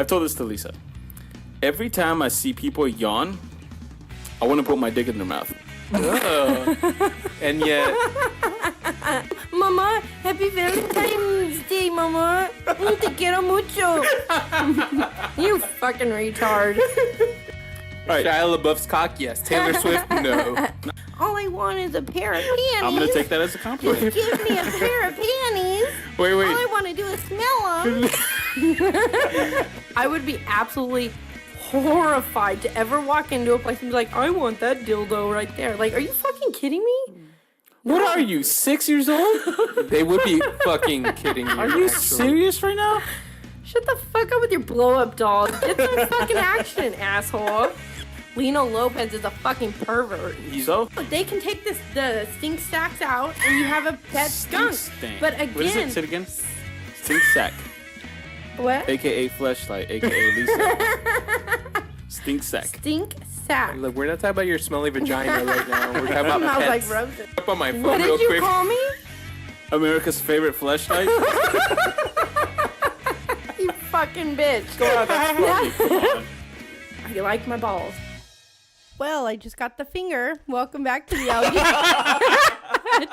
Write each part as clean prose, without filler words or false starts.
I've told this to Lisa. Every time I see people yawn, I want to put my dick in their mouth. And yet, Mama, happy Valentine's Day, Mama. Te quiero mucho. You fucking retard. Right. Shia LaBeouf's cock, yes. Taylor Swift, no. All I want is a pair of panties. I'm going to take that as a compliment. Give me a pair of panties. Wait. All I want to do is smell them. I would be absolutely horrified to ever walk into a place and be like, I want that dildo right there. Like, are you fucking kidding me? What are you, 6 years old? They would be fucking kidding you. Are you serious right now? Shut the fuck up with your blow-up dolls. Get some fucking action, asshole. Lino Lopez is a fucking pervert. So? They can take the stink sacks out and you have a pet skunk. Stank. But again... What is it? Say it again. Stink sack. What? A.K.A. fleshlight. A.K.A. Lisa. Stink sack. Stink sack. Look, we're not talking about your smelly vagina right now. We're talking about Smells like pets. roses. Up on my phone What real did you quick. call me? America's favorite fleshlight. You fucking bitch. God, that's funny. Come on. You like my balls. Well, I just got the finger. Welcome back to the LG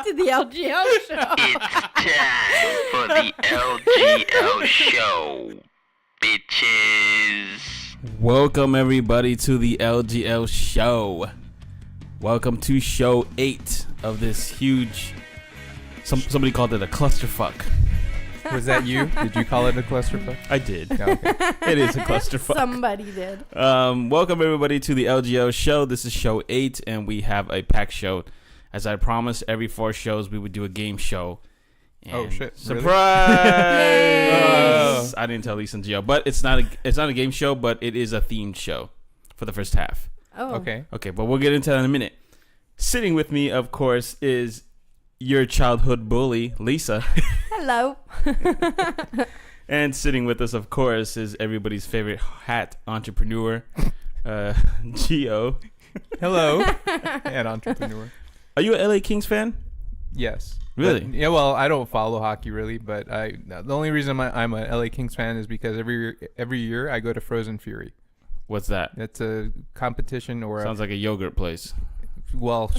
to the LGL show. It's time for the LGL show, bitches. Welcome everybody to the LGL show. Welcome to show 8 of this huge. Somebody called it a clusterfuck. Was that you? Did you call it a clusterfuck? I did. No, okay. It is a clusterfuck. Somebody did. Welcome everybody to the LGL show. This is show 8, and we have a packed show. As I promised, every 4 shows we would do a game show. And Oh, shit. Really? Surprise! I didn't tell Lisa and Gio, but it's not a game show, but it is a themed show for the first half. Oh. Okay. Okay, but we'll get into that in a minute. Sitting with me, of course, is your childhood bully, Lisa. Hello. And sitting with us, of course, is everybody's favorite hat entrepreneur, Gio. Hello. And entrepreneur. Are you a LA Kings fan? Yes. Really? But, yeah, well, I don't follow hockey really, but the only reason I'm a LA Kings fan is because every year I go to Frozen Fury. What's that? It's a competition or Sounds like a yogurt place. Well,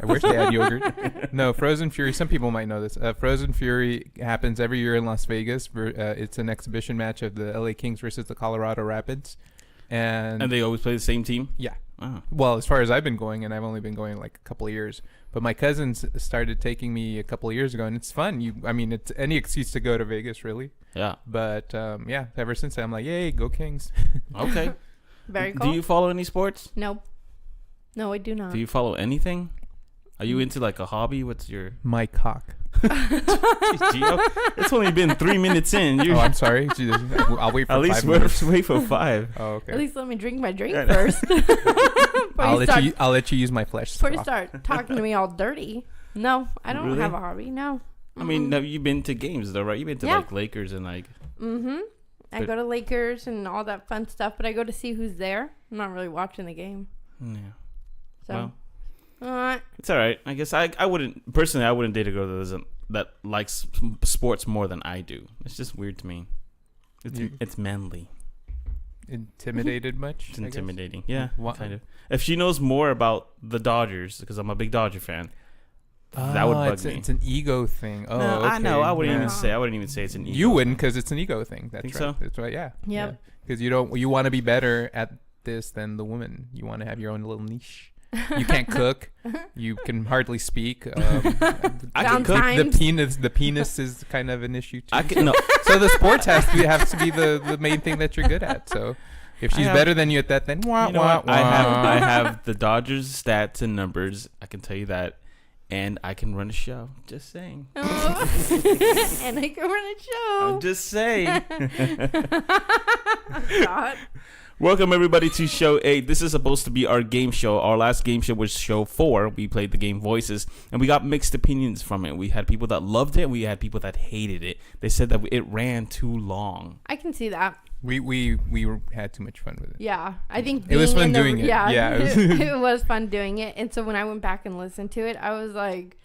I wish they had yogurt. No, Frozen Fury. Some people might know this. Frozen Fury happens every year in Las Vegas. It's an exhibition match of the LA Kings versus the Colorado Rapids, and they always play the same team? yeah. Oh. Well, as far as I've been going, and I've only been going like a couple of years, but my cousins started taking me a couple of years ago, and it's fun. It's any excuse to go to Vegas, really. Yeah. But yeah, ever since then, I'm like, yay, go Kings. Okay. Very cool. Do you follow any sports? Nope. No, I do not. Do you follow anything? Are you into like a hobby? What's your... My cock. Gio? It's only been 3 minutes in. Oh, I'm sorry. I'll wait for At least 5 minutes. wait for 5. Oh, okay. At least let me drink my drink first. I'll let you use my flesh Before you straw. start talking to me all dirty. No, I don't Really? have a hobby. No. I mean, have you been to games though, right? You've been to Yeah. like Lakers and like... Mm-hmm. I But- go to Lakers and all that fun stuff, but I go to see who's there. I'm not really watching the game. Yeah. So, Well, it's all right. I guess I wouldn't date a girl that likes sports more than I do. It's just weird to me. It's manly. Intimidated much? It's I guess? intimidating. Yeah, Wha- kind of. If she knows more about the Dodgers, because I'm a big Dodger fan, that would bug me. It's an ego thing. Oh, No, okay. I know. I wouldn't Yeah. even say it's an ego. You wouldn't, because it's an ego thing. That's Think right. so? That's right. Yeah. Yep. Because you want to be better at this than the woman. You want to have your own little niche. You can't cook. You can hardly speak. I can cook. Sometimes. The penis is kind of an issue too. I can no. So the sports has to be the main thing that you're good at. So if she's better than you at that, then wah, You know wah, what? wah. I have the Dodgers stats and numbers. I can tell you that, and I can run a show. Just saying. Oh. And I can run a show. I'm just saying. God. Welcome everybody to show 8. This is supposed to be our game show. Our last game show was show 4. We played the game Voices, and we got mixed opinions from it. We had people that loved it. We had people that hated it. They said that it ran too long. I can see that. We had too much fun with it. Yeah, I think It was being fun in doing it. Yeah, Yeah, it was fun doing it. And so when I went back and listened to it, I was like,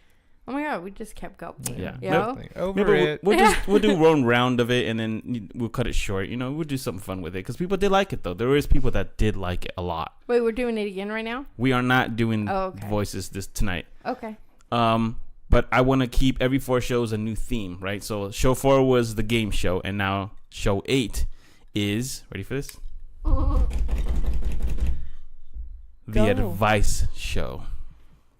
Oh my god, we just kept going. Yeah. Yo. Like, over Maybe it. we'll do one round of it and then we'll cut it short. You know, we'll do something fun with it because people did like it though. There is people that did like it a lot. Wait, we're doing it again right now? We are not doing okay. voices this tonight. Okay. But I want to keep every 4 shows a new theme, right? So show 4 was the game show, and now show 8 is ready for this? The advice show.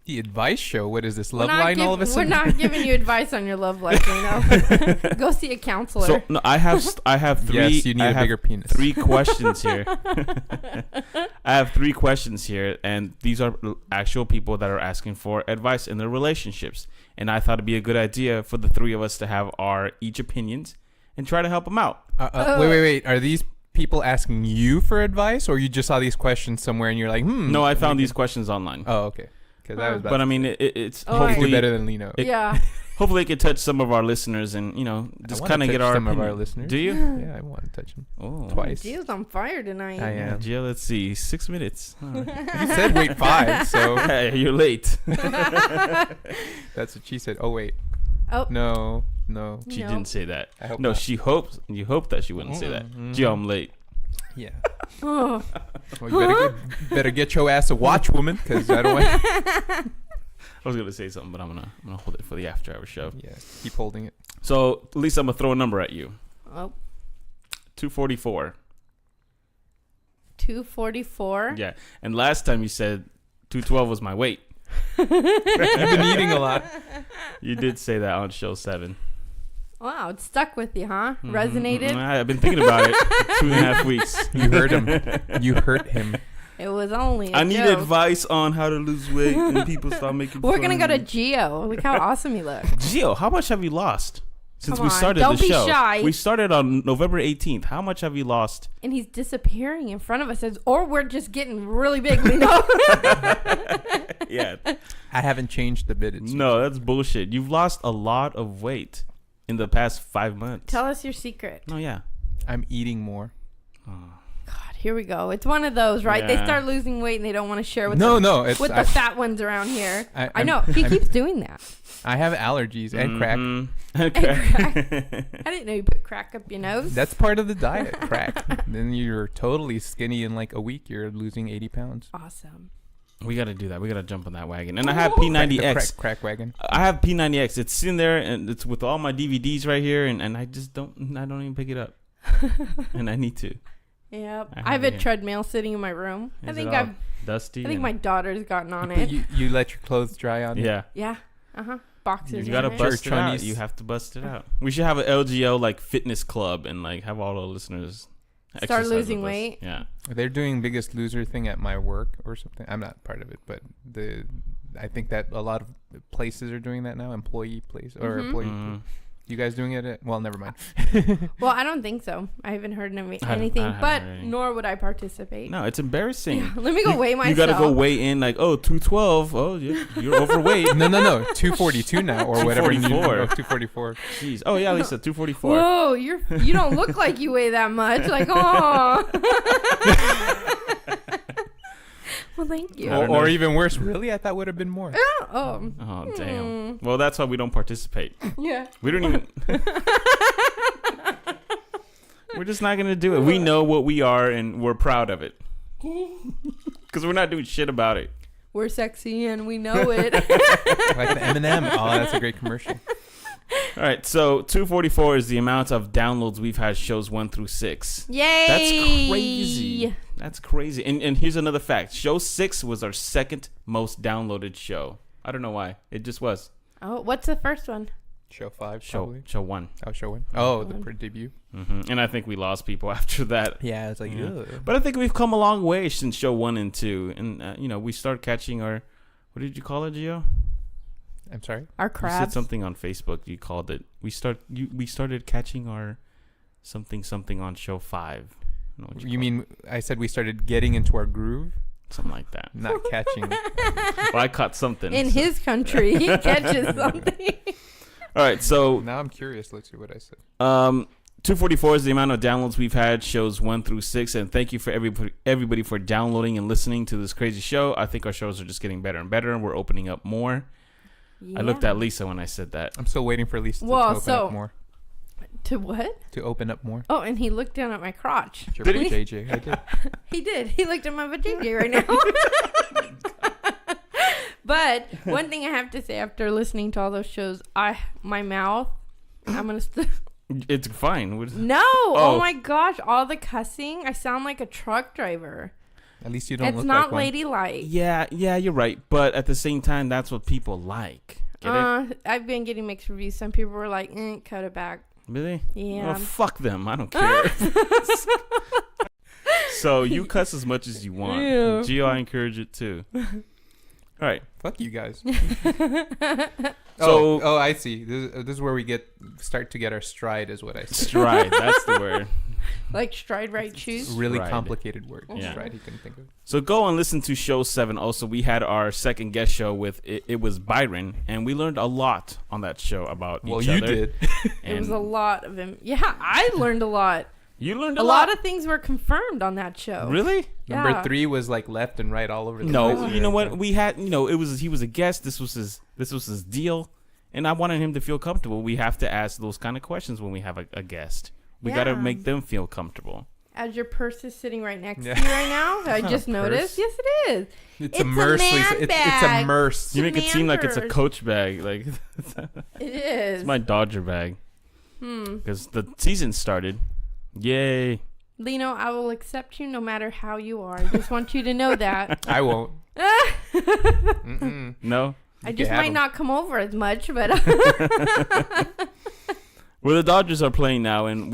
The advice show. What is this? Love line all of a sudden? We're not giving you advice on your love life, you know. Go see a counselor. So no, I have 3. Yes, you need a bigger penis. 3 questions here. I have 3 questions here, and these are actual people that are asking for advice in their relationships. And I thought it'd be a good idea for the 3 of us to have our each opinions and try to help them out. Wait. Are these people asking you for advice, or you just saw these questions somewhere and you're like, No, I found these questions online. Oh, okay. Because I was about But to I mean, it's Oh, hopefully do better than Lino. yeah. Hopefully it could touch some of our listeners and, you know, just kind of get our some of our opinion. listeners. Do you? Yeah, I want to touch them Oh. twice. Gio's on fire tonight. I am. Jill, let's see. 6 minutes. You said wait 5, so Hey, you're late. that's what she said. Oh wait, Oh. no. She No. didn't say that. I hope No, not. you hoped that she wouldn't say that. Jill, I'm late. Yeah. Oh. Well, you better get your ass a watch, woman, because I don't want. I was gonna say something, but I'm gonna hold it for the after hour show. Yeah, keep holding it. So at least I'm gonna throw a number at you. Oh. 244. 244. Yeah, and last time you said 212 was my weight. You've been eating a lot. You did say that on show 7. Wow, it stuck with you, huh? Resonated? I've been thinking about it 2.5 weeks. You hurt him. You hurt him. It was only a I need joke. advice on how to lose weight and people start making We're fun going to of go to me. Gio. Look how awesome you look. Gio, how much have you lost since Come we on, started don't the be show? shy. We started on November 18th. How much have you lost? And he's disappearing in front of us. Or we're just getting really big, we know. Yeah. I haven't changed the bit. No, that's bullshit. You've lost a lot of weight in the past 5 months. Tell us your secret. No, yeah. I'm eating more. God, here we go. It's one of those, right? They Yeah. start losing weight and they don't want to share with No, the fat ones around here. I know. He keeps doing that. I have allergies and crack. Mhm. And crack. I didn't know you put crack up your nose. That's part of the diet, crack. Then you're totally skinny in like a week. You're losing 80 pounds. awesome. We got to do that. We got to jump on that wagon. And I have P90X. Crack wagon. I have P90X. It's sitting there and it's with all my DVDs right here. And I just don't even pick it up. And I need to. Yep. I I have have a it here. treadmill sitting in my room. Is it all dusty. I think and- my daughter's gotten on But it. you let your clothes dry on it? Yeah. Yeah. Uh-huh. Boxers. You gotta in it. bust it out. Chinese. You have to bust it out. We should have an LGL like fitness club and like have all the listeners Start exercise losing with us. weight. Yeah. They're doing Biggest Loser thing at my work or something. I'm not part of it, but I think that a lot of places are doing that now. Employee place or employee. Mhm. You guys doing it? Well, never mind. Well, I don't think so. I haven't heard anything, haven't but heard anything. nor would I participate. No, it's embarrassing. Let me go weigh myself. You gotta go weigh in like, oh, 212. Oh, you're overweight. No. 242 now or whatever. 244. 244. Jeez. Oh yeah, Lisa, 244. Whoa, you don't look like you weigh that much. Like, oh. Well, thank you. I don't know. Or even worse, really? I thought would have been more. Oh, Oh damn. Well, that's why we don't participate. yeah. We don't even. We're just not gonna do it. We know what we are, and we're proud of it. Because we're not doing shit about it. We're sexy and we know it. Like the M&M. Oh, that's a great commercial. All right, so 244 is the amount of downloads we've had shows 1 through 6. Yay! That's crazy. That's crazy. And here's another fact. Show 6 was our second most downloaded show. I don't know why. It just was. Oh, what's the first one? Show 5, Show probably. show 1. Oh, show 1. Oh, the debut. And I think we lost people after that. Yeah, it's like, ugh. But I think we've come a long way since show 1 and 2. And, we start catching our... What did you call it, Gio? I'm sorry? Our You said crabs. something on Facebook. You called it... We started catching our something on show 5. I don't know what You call mean I said we started getting into our groove? it. Something like that. Not catching. Well, I caught something. In so- his country, he catches something. All right, so... Now I'm curious. Let's see what I said. 244 is the amount of downloads we've had, shows 1 through 6, and thank you for everybody for downloading and listening to this crazy show. I think our shows are just getting better and better, and we're opening up more. I looked at Lisa when I said that. I'm still waiting for Lisa to Well, open so- up more. To what? To open up more. Oh, and he looked down at my crotch. Sure, JJ. I did. He did. He looked at my vajayjay right now. But one thing I have to say after listening to all those shows, my mouth, I'm gonna. It's fine. No! Oh my gosh! All the cussing, I sound like a truck driver. At least you don't It's look not like one. ladylike. Yeah, you're right. But at the same time, that's what people like. Get it? I've been getting mixed reviews. Some people were like, cut it back. Really? Yeah. Well, fuck them. I don't care. So you cuss as much as you want. Yeah. Gio, I encourage it too. All right. Fuck you guys. So- oh, I see. This is where we start to get our stride, is what I said. Stride. That's the word. Like stride right shoes. Really Stride. complicated word. Yeah. Stride, you can think of. So go and listen to show 7. Also, we had our second guest show with it was Byron, and we learned a lot on that show about each Well, you other. did. It was And a lot of him. Yeah, I learned a lot. you learned A lot of things were confirmed on that show. Really? Yeah. Number 3 was like left and right all over the No, place. you know what? We had, he was a guest. This was his deal, and I wanted him to feel comfortable. We have to ask those kind of questions when we have a guest. We got to Yeah. make them feel comfortable. As your purse is sitting right next Yeah. to you right now, I not just a noticed. purse. Yes, it is. It's It's a a merce, man Lisa. It's a bag. merce. You make it seem like it's a Commanders. Coach bag. Like It is. it's my Dodger bag Hmm. because the season started. Yay! Lino, I will accept you no matter how you are. I just want you to know that. I won't. Mm-mm. No. I You just can have might 'em. not come over as much, but Well, the Dodgers are playing now, and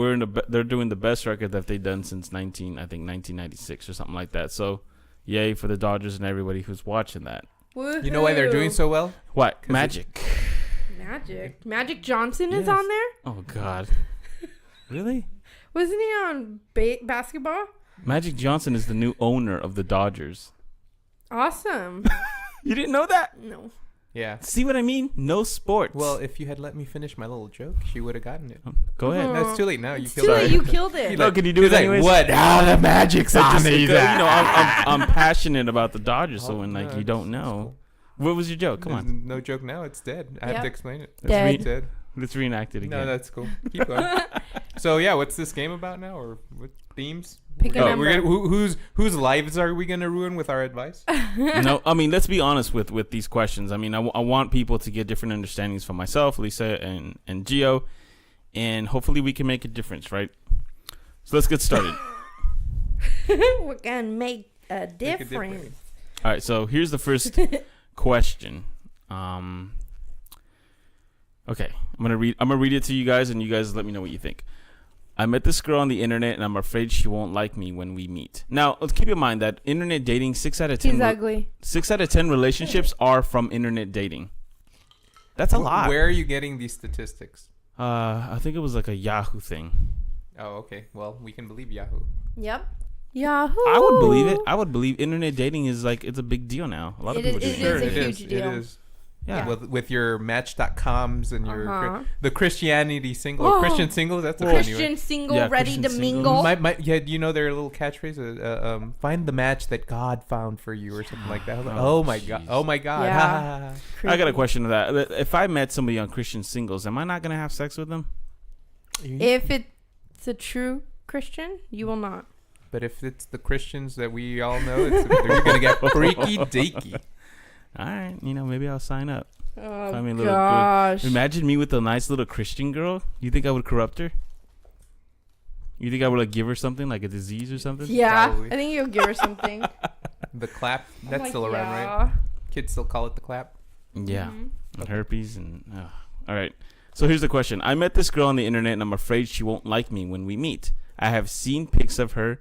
they're doing the best record that they've done since 1996 or something like that. So, yay for the Dodgers and everybody who's watching that. You know why they're doing so well? What 'Cause magic? Magic Johnson is Yes. on there? Oh God, really? Wasn't he on basketball? Magic Johnson is the new owner of the Dodgers. Awesome. You didn't know that? No. Yeah. See what I mean? No sports. Well, if you had let me finish my little joke, she would have gotten it. go ahead. No, it's too late now. You It's killed too it. late. You killed it. No, can you do He's it like, anyways? what? Ah, the magic's But on just these. because, I'm passionate about the Dodgers, so Oh, when no, like you it's- don't it's know, what was your joke? Come There's on, no joke now. It's dead. I have Yep. to explain it. let's, Dead. It's dead. let's reenact it again. No, that's cool. Keep going. So yeah, what's this game about now, or what themes? Pick a We're number. whose lives are we gonna ruin with our advice? No, I mean, let's be honest with these questions. I mean, I want people to get different understandings from myself, Lisa, and Gio, and hopefully we can make a difference, right? So let's get started. We're going to make a difference. difference. All right, so here's the first question. Okay, I'm gonna read it to you guys, and you guys let me know what you think. I met this girl on the internet, and I'm afraid she won't like me when we meet. Now, let's keep in mind that internet dating, 6 out of 10 He's ugly. 6 out of 10 relationships are from internet dating. That's a lot. Where are you getting these statistics? I think it was like a Yahoo thing. Oh, okay. Well, we can believe Yahoo. Yep. Yahoo. I would believe it. I would believe internet dating is like, it's a big deal now. A lot of It people is- do it is it. a huge deal. It is. Yeah. With your Match.coms and your Uh-huh. the Christianity single, Oh. Christian singles. That's a Christian funny word. single, Yeah, ready Christian to single. mingle. Yeah, you know their little catchphrase. Find the match that God found for you, or something like that. I was like, Oh, oh my god! jeez. Oh my god! Yeah. I got a question to that. If I met somebody on Christian singles, am I not going to have sex with them? If it's a true Christian, you will not. But if it's the Christians that we all know, you're gonna get freaky deaky. All right. Maybe I'll sign up. Oh, I mean, little gosh. Imagine me with a nice little Christian girl. You think I would corrupt her? You think I would like give her something like a disease or something? Yeah, Probably. I think you'll give her something. The clap, that's Like, still around, right? yeah. Kids still call it the clap. Yeah. Mhm. And herpes and all right. So here's the question. I met this girl on the internet and I'm afraid she won't like me when we meet. I have seen pics of her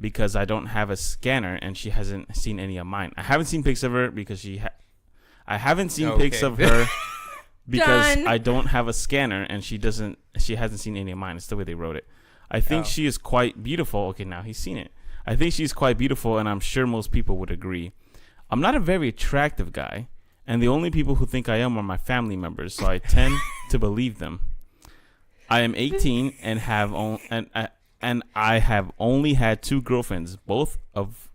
because I don't have a scanner and she hasn't seen any of mine. I haven't seen pics of her because I haven't seen pics Okay. of her because Done. I don't have a scanner and she hasn't seen any of mine. It's the way they wrote it. I think Oh. she is quite beautiful. Okay, now he's seen it. I think she's quite beautiful and I'm sure most people would agree. I'm not a very attractive guy, and the only people who think I am are my family members, so I tend to believe them. I am 18 and I have only had 2 girlfriends, both of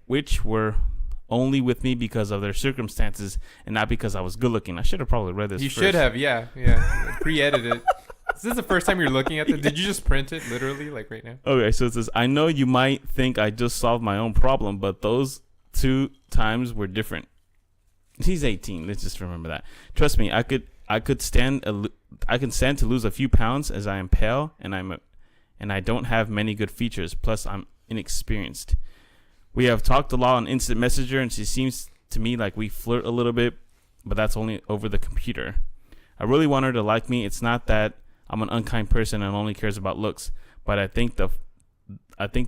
which were only with me because of their circumstances and not because I was good looking. I should have probably read this. You first. should have, yeah. Pre-edit it. Is this the first time you're looking at it? Did you just print it literally, like right now? Okay, so it says, I know you might think I just solved my own problem, but those 2 times were different. He's 18. Let's just remember that. Trust me, I could stand to lose a few pounds as I am pale and I don't have many good features. Plus, I'm inexperienced. We have talked a lot on instant messenger, and she seems to me like we flirt a little bit, but that's only over the computer. I really want her to like me. It's not that I'm an unkind person and only cares about looks, but I think the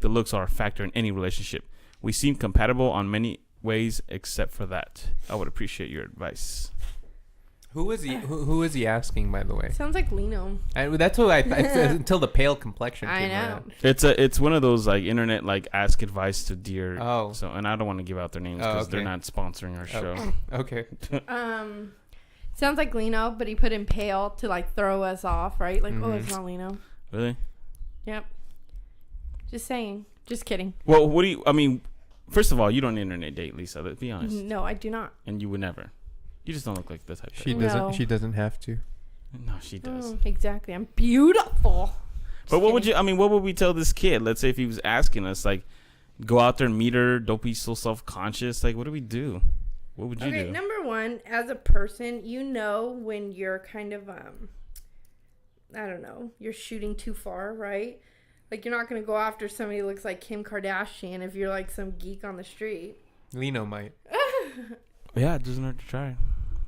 looks are a factor in any relationship. We seem compatible on many ways except for that. I would appreciate your advice. Who is he? Who is he asking, by the way? Sounds like Lino. That's what I until the pale complexion. I came know. around. It's one of those like internet like ask advice to dear. Oh. So and I don't want to give out their names because they're not sponsoring our show. Okay. Sounds like Lino, but he put in pale to like throw us off, right? Like, oh, it's not Lino. Really? Yep. Just saying. Just kidding. Well, what do you? I mean, first of all, you don't internet date, Lisa. Let's be honest. No, I do not. And you would never. You just don't look like this type. She of doesn't. No. She doesn't have to. No, she does. Exactly. I'm beautiful. But what would you? I mean, what would we tell this kid? Let's say if he was asking us, like, go out there and meet her. Don't be so self-conscious. Like, what do we do? What would you do? Number one, as a person, you know when you're kind of I don't know, you're shooting too far, right? Like, you're not gonna go after somebody who looks like Kim Kardashian if you're like some geek on the street. Lino might. Yeah, it doesn't hurt to try.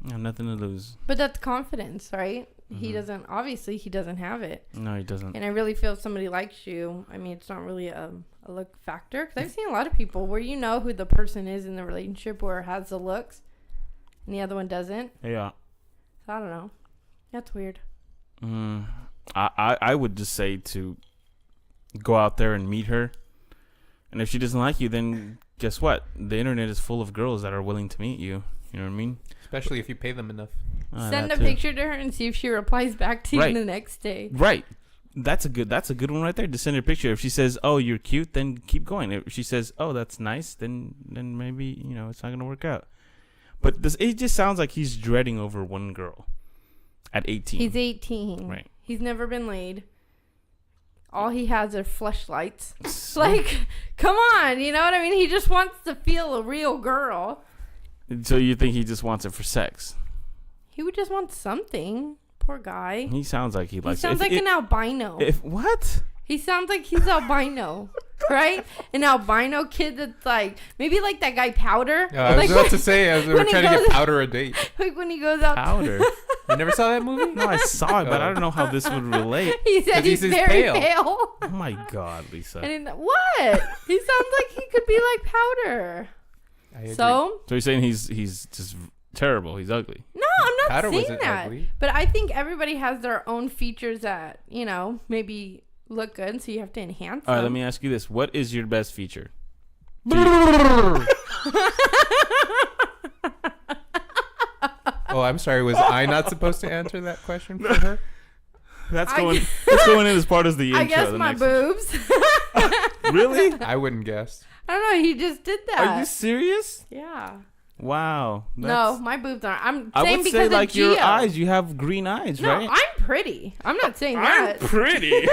I have nothing to lose. But that's confidence, right? He doesn't have it. No, he doesn't. And I really feel if somebody likes you, I mean, it's not really a look factor. Because I've seen a lot of people where you know who the person is in the relationship where it has the looks and the other one doesn't. Yeah. So I don't know. That's weird. I would just say to go out there and meet her. And if she doesn't like you, then guess what? The internet is full of girls that are willing to meet you. You know what I mean? Especially if you pay them enough. Send a picture to her and see if she replies back to you the next day. Right. That's a good one right there. To send her a picture. If she says, "Oh, you're cute," then keep going. If she says, "Oh, that's nice," then maybe it's not gonna work out. But it just sounds like he's dreading over one girl at 18. He's 18. Right. He's never been laid. All he has are fleshlights. Like, come on, you know what I mean? He just wants to feel a real girl. So you think he just wants it for sex? He would just want something. Poor guy. He sounds like he likes. He sounds like an albino. What? He sounds like he's albino, right? An albino kid that's like maybe like that guy Powder. I was about to say we were trying to get Powder a date. Like when he goes out. Powder. You never saw that movie? No, I saw it, but I don't know how this would relate. He said he's very pale. Oh my God, Lisa. And what? He sounds like he could be like Powder. So you're saying he's just terrible? He's ugly? No, I'm not Powder saying wasn't that. ugly. But I think everybody has their own features that maybe look good, so you have to enhance All right, them. let me ask you this: what is your best feature? Oh, I'm sorry. Was I not supposed to answer that question for her? That's going in as part of the intro. I guess my boobs. Really? I wouldn't guess. I don't know. He just did that. Are you serious? Yeah. Wow. No, my boobs aren't. I'm I saying would because say of like Gio. your eyes. You have green eyes, No, right? I'm pretty. I'm not saying that. pretty.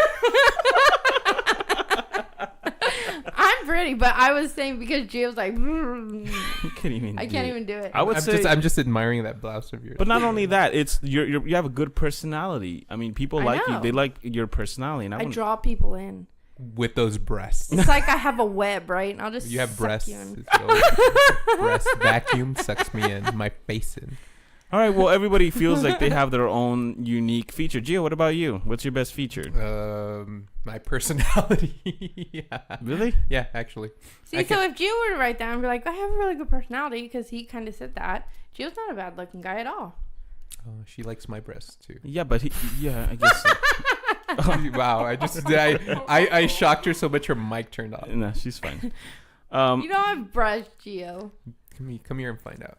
I'm pretty, but I was saying because Gio's like, You can't even. I can't even do it. I would say. I'm just admiring that blouse of yours. But not only that, it's you have a good personality. I mean, people I like you. know. They like your personality, and I draw people in. With those breasts. It's like I have a web, right? And I'll just You have suck breasts. you in. Breast vacuum sucks me in. My face in. All right. Well, everybody feels like they have their own unique feature. Gio, what about you? What's your best feature? My personality. Yeah. Really? Yeah, actually. See, so if Gio were to write down and be like, I have a really good personality, because he kind of said that, Gio's not a bad looking guy at all. Oh, she likes my breasts too. Yeah, but I guess so. Wow, I shocked her so much her mic turned off. No, she's fine. You don't have brush, Gio. Come here and find out.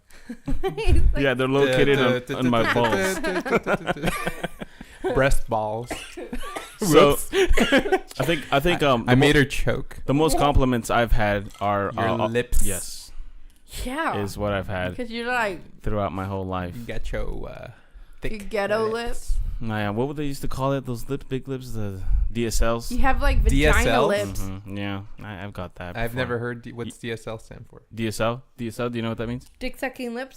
He's like, Yeah, they're located on my balls. Breast balls. So I think I made her choke. the most compliments I've had are Your lips. Yes. Yeah. is what I've had Because you're like, throughout my whole life. You got your thick ghetto lips. Yeah, what would they used to call it? Those big lips, the DSLs. You have like vagina DSLs? lips. Yeah, I've got that. I've before. never heard what's DSL stand for. DSL. DSL. Do you know what that means? Dick sucking lips.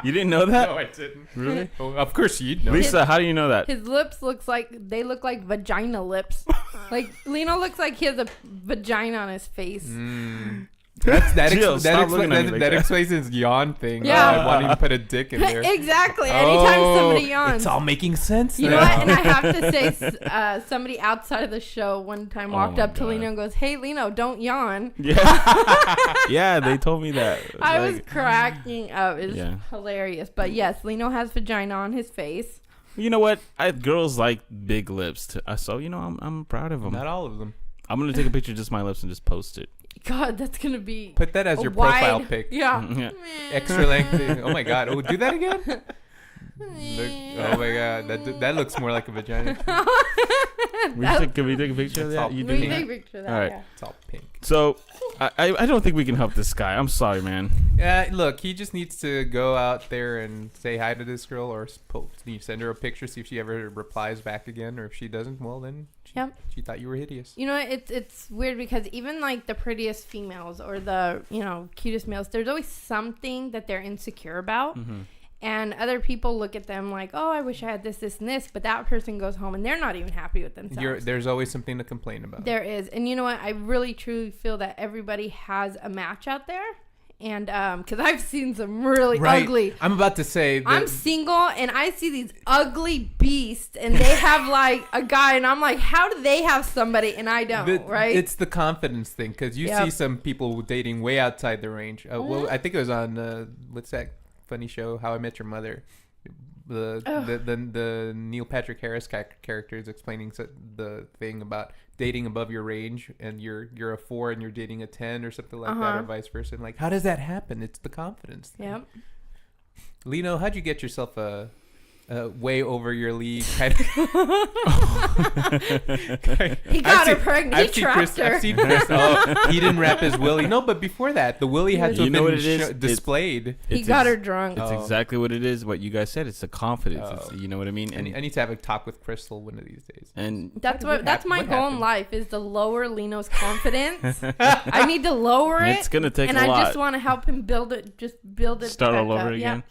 You didn't know that? No, I didn't. Really? Oh, of course you'd know. Lisa, how do you know that? His lips look like vagina lips. Like Lino looks like he has a vagina on his face. Jill, stop looking at me like that that. explains his yawn thing. Yeah. Wanting to put a dick in there. Exactly. Anytime somebody yawns. It's all making sense. You now. know what? And I have to say, somebody outside of the show one time walked my up to God. Lino and goes, "Hey, Lino, don't yawn." Yeah. Yeah, they told me that. It's I was like- cracking up. It was Yeah. hilarious. But yes, Lino has vagina on his face. You know what? Girls like big lips, so I'm proud of them. Not all of them. I'm gonna take a picture of just my lips and just post it. God, that's gonna be Put that as a your profile wide- pic. Yeah. Yeah. Extra lengthy. Oh my god. Oh, do that again. Oh my god. That looks more like a vagina. Can we take a picture of It's all that? You We do take a that? picture of that. All right. Yeah. It's all pink. So, I don't think we can help this guy. I'm sorry, man. Look, he just needs to go out there and say hi to this girl, or you send her a picture, see if she ever replies back again, or if she doesn't, well then she thought you were hideous. You know, it's weird because even like the prettiest females or the cutest males, there's always something that they're insecure about. Mm-hmm. And other people look at them like, oh, I wish I had this, this, and this. But that person goes home and they're not even happy with themselves. There's always something to complain about. There is. And you know what? I really, truly feel that everybody has a match out there. And because I've seen some really ugly. I'm about to say that I'm single and I see these ugly beasts and they have like a guy. And I'm like, how do they have somebody and I don't, right? It's the confidence thing, because you Yep. see some people dating way outside the range. Well, I think it was on, what's that funny show, How I Met Your Mother. The Neil Patrick Harris character is explaining the thing about dating above your range, and you're a 4 and you're dating a 10 or something like that, or vice versa. And like, how does that happen? It's the confidence thing. Yep. Lino, how'd you get yourself a way over your league kind of? He got her pregnant. He trapped her. I've seen Chris. Oh, he didn't wrap his willy. No, but before that, the willy had to You have know been what it is? displayed. He got her drunk. It's exactly what it is. What you guys said. It's the confidence. Oh. You know what I mean? I need to have a talk with Crystal one of these days. And That's What that's my what goal in happened? life is to lower Lino's confidence. I need to lower it. it's gonna take and a I lot. just want to help him build it. Just build it. Start all back over up. again. Yeah.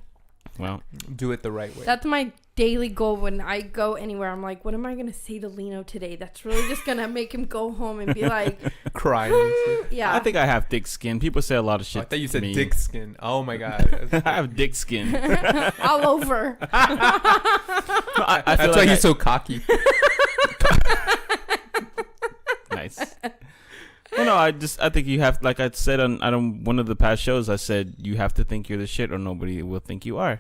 Well, Do it the right way. That's my daily goal when I go anywhere. I'm like, what am I gonna say to Lino today? That's really just gonna make him go home and be like, Crying. yeah. I think I have thick skin. People say a lot of Oh, shit. I thought you to said me. dick skin. Oh my god. I have dick skin. all over. I feel That's like why he's so cocky. nice. Well, no, I think you have, like I said on one of the past shows, I said you have to think you're the shit or nobody will think you are.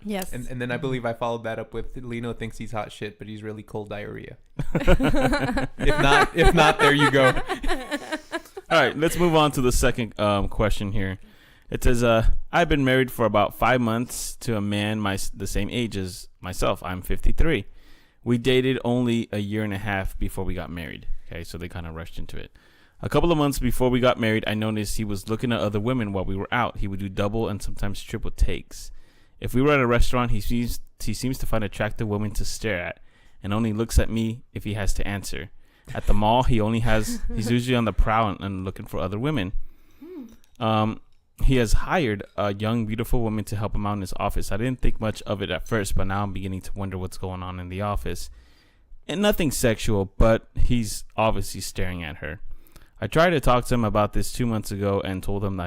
Yes. And then I believe I followed that up with Lino thinks he's hot shit, but he's really cold diarrhea. if not, there you go. All right, let's move on to the second question here. It says, I've been married for about 5 months to a man the same age as myself. I'm 53. We dated only a year and a half before we got married. Okay, so they kind of rushed into it. A couple of months before we got married, I noticed he was looking at other women while we were out. He would do double and sometimes triple takes. If we were at a restaurant, he seems to find attractive women to stare at and only looks at me if he has to answer. At the mall, he's usually on the prowl and looking for other women. He has hired a young, beautiful woman to help him out in his office. I didn't think much of it at first, but now I'm beginning to wonder what's going on in the office. And nothing sexual, but he's obviously staring at her. I tried to talk to him about this 2 months ago and told him that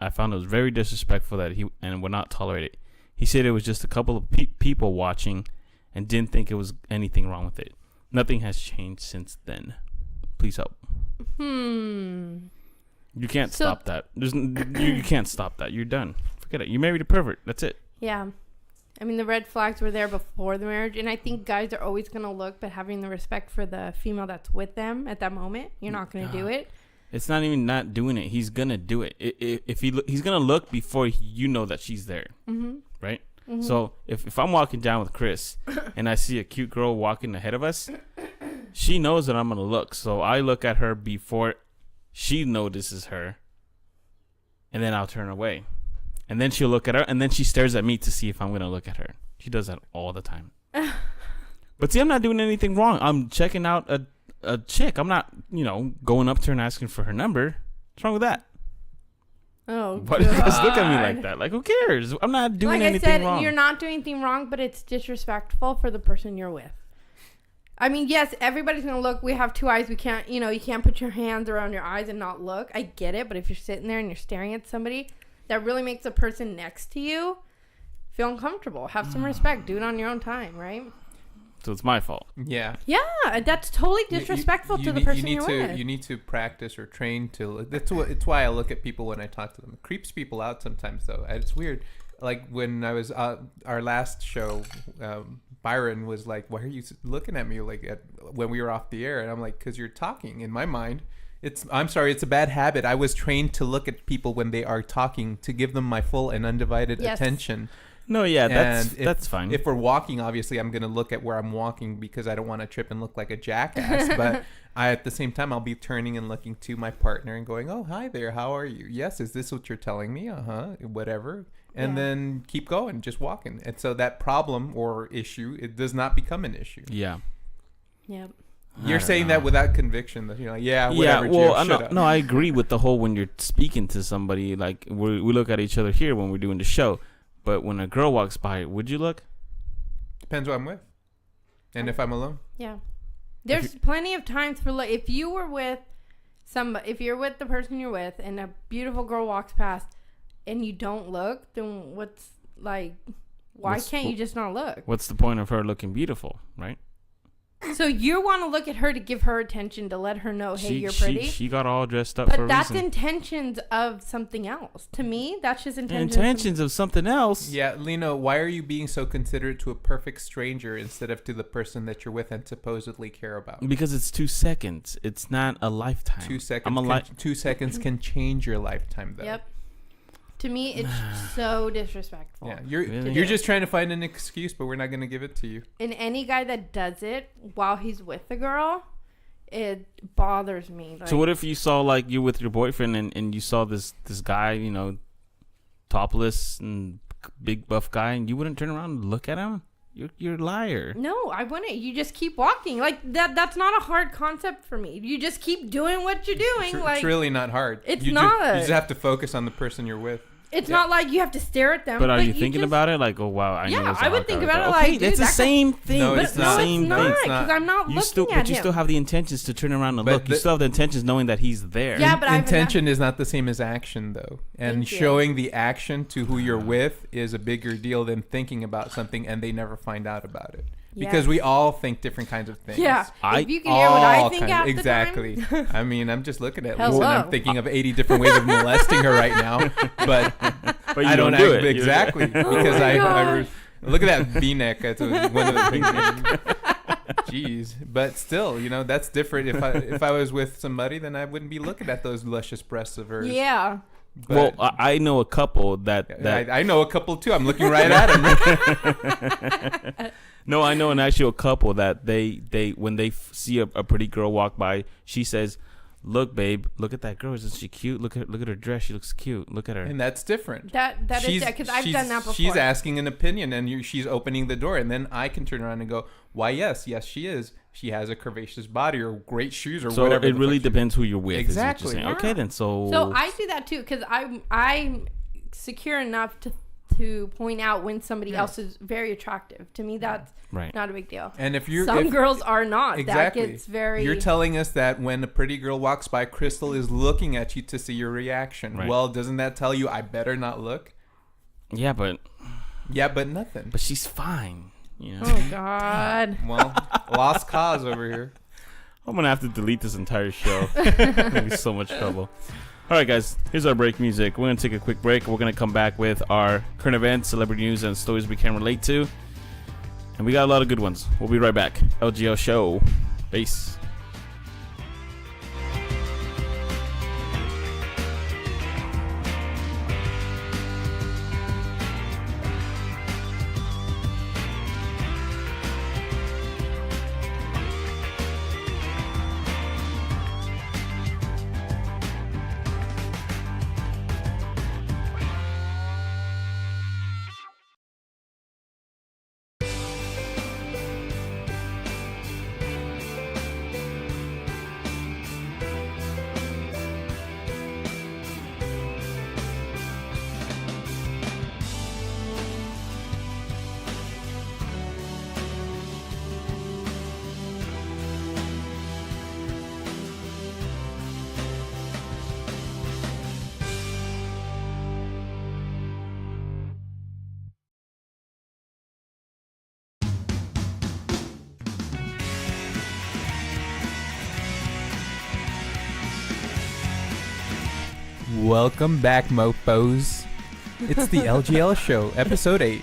I found it was very disrespectful that he would not tolerate it. He said it was just a couple of people watching and didn't think it was anything wrong with it. Nothing has changed since then. Please help. You can't stop that. You can't stop that. You're done. Forget it. You married a pervert. That's it. Yeah. I mean, the red flags were there before the marriage. And I think guys are always going to look, but having the respect for the female that's with them at that moment, you're not going to do it. It's not even not doing it. He's going to do it. If he's going to look before you know that she's there. Mm-hmm. Right? Mm-hmm. So if I'm walking down with Chris and I see a cute girl walking ahead of us, she knows that I'm going to look. So I look at her before she notices her, and then I'll turn away. And then she'll look at her, and then she stares at me to see if I'm going to look at her. She does that all the time. But see, I'm not doing anything wrong. I'm checking out a chick. I'm not, going up to her and asking for her number. What's wrong with that? Oh, Why do you guys look at me like that? Like, who cares? I'm not doing anything wrong. You're not doing anything wrong, but it's disrespectful for the person you're with. I mean, yes, everybody's going to look. We have two eyes. We can't, you can't put your hands around your eyes and not look. I get it. But if you're sitting there and you're staring at somebody, that really makes the person next to you feel uncomfortable. Have some respect. Do it on your own time, right? So it's my fault. Yeah. Yeah, that's totally disrespectful to the person you're with. You need to practice or train to. It's why I look at people when I talk to them. It creeps people out sometimes, though. It's weird. Like when I was our last show, Byron was like, "Why are you looking at me when we were off the air?" And I'm like, "Because you're talking." In my mind, I'm sorry, it's a bad habit. I was trained to look at people when they are talking to give them my full and undivided attention. No, yeah, that's fine. If we're walking, obviously, I'm going to look at where I'm walking because I don't want to trip and look like a jackass. But at the same time, I'll be turning and looking to my partner and going, "Oh, hi there. How are you? Yes, is this what you're telling me? Whatever." And then keep going, just walking. And so that problem or issue, it does not become an issue. Yeah. Yep. You're saying that without conviction. That you're like, whatever. Well, Jim, no, I agree with the whole when you're speaking to somebody, like we look at each other here when we're doing the show. But when a girl walks by, would you look? Depends who I'm with. And if I'm alone. Yeah. There's plenty of times for if you were with if you're with the person you're with and a beautiful girl walks past and you don't look, then why can't you just not look? What's the point of her looking beautiful, right? So you want to look at her to give her attention, to let her know, hey, you're pretty. She got all dressed up for a reason. But that's intentions of something else. To me, that's just intentions of something else. Yeah, Lino, why are you being so considerate to a perfect stranger instead of to the person that you're with and supposedly care about? Because it's 2 seconds. It's not a lifetime. 2 seconds. 2 seconds can change your lifetime, though. Yep. To me, it's so disrespectful. Yeah, you're just trying to find an excuse, but we're not going to give it to you. And any guy that does it while he's with the girl, it bothers me. So what if you saw you with your boyfriend and you saw this guy, topless and big buff guy, and you wouldn't turn around and look at him? You're a liar. No, I wouldn't. You just keep walking. That's not a hard concept for me. You just keep doing what you're doing. It's really not hard. It's you not. You just have to focus on the person you're with. It's not like you have to stare at them. But are you thinking about it? Like, oh, wow. I would think about it okay, dude, it's the same thing. No, it's the same thing. Because I'm not looking at him. But you still have the intentions to turn around and look. You still have the intentions knowing that he's there. Yeah, but intention is not the same as action, though. And showing the action to who you're with is a bigger deal than thinking about something and they never find out about it. Because we all think different kinds of things. Yeah, if you can hear what I think half exactly. the time. I mean, I'm just looking at Lisa and I'm thinking of 80 different ways of molesting her right now. But you I don't do it. Exactly. Because I look at that V-neck. That's one of the things. Jeez. But still, that's different. If I was with somebody, then I wouldn't be looking at those luscious breasts of hers. Yeah. But, well, I know a couple that I know a couple too. I'm looking right at them. No, I know an actual couple that they when they see a pretty girl walk by, she says, "Look, babe, look at that girl. Isn't she cute? Look at her dress. She looks cute. Look at her." And that's different. That is because I've done that before. She's asking an opinion, and she's opening the door, and then I can turn around and go, "Why, yes, she is. She has a curvaceous body or great shoes or whatever." So it really depends who you're with. Exactly. Is what you're saying. Okay, then So I do that too because I'm secure enough to point out when somebody else is very attractive. To me, that's not a big deal. And if girls are not, exactly. that gets very. You're telling us that when a pretty girl walks by, Crystal is looking at you to see your reaction. Right. Well, doesn't that tell you I better not look? Yeah, but nothing. But she's fine. Oh God. Well, lost cause over here. I'm gonna have to delete this entire show. It'll be so much trouble. All right, guys, here's our break music. We're going to take a quick break. We're going to come back with our current events, celebrity news, and stories we can relate to. And we got a lot of good ones. We'll be right back. LGL Show. Peace. Welcome back, mofos. It's the LGL Show, episode 8.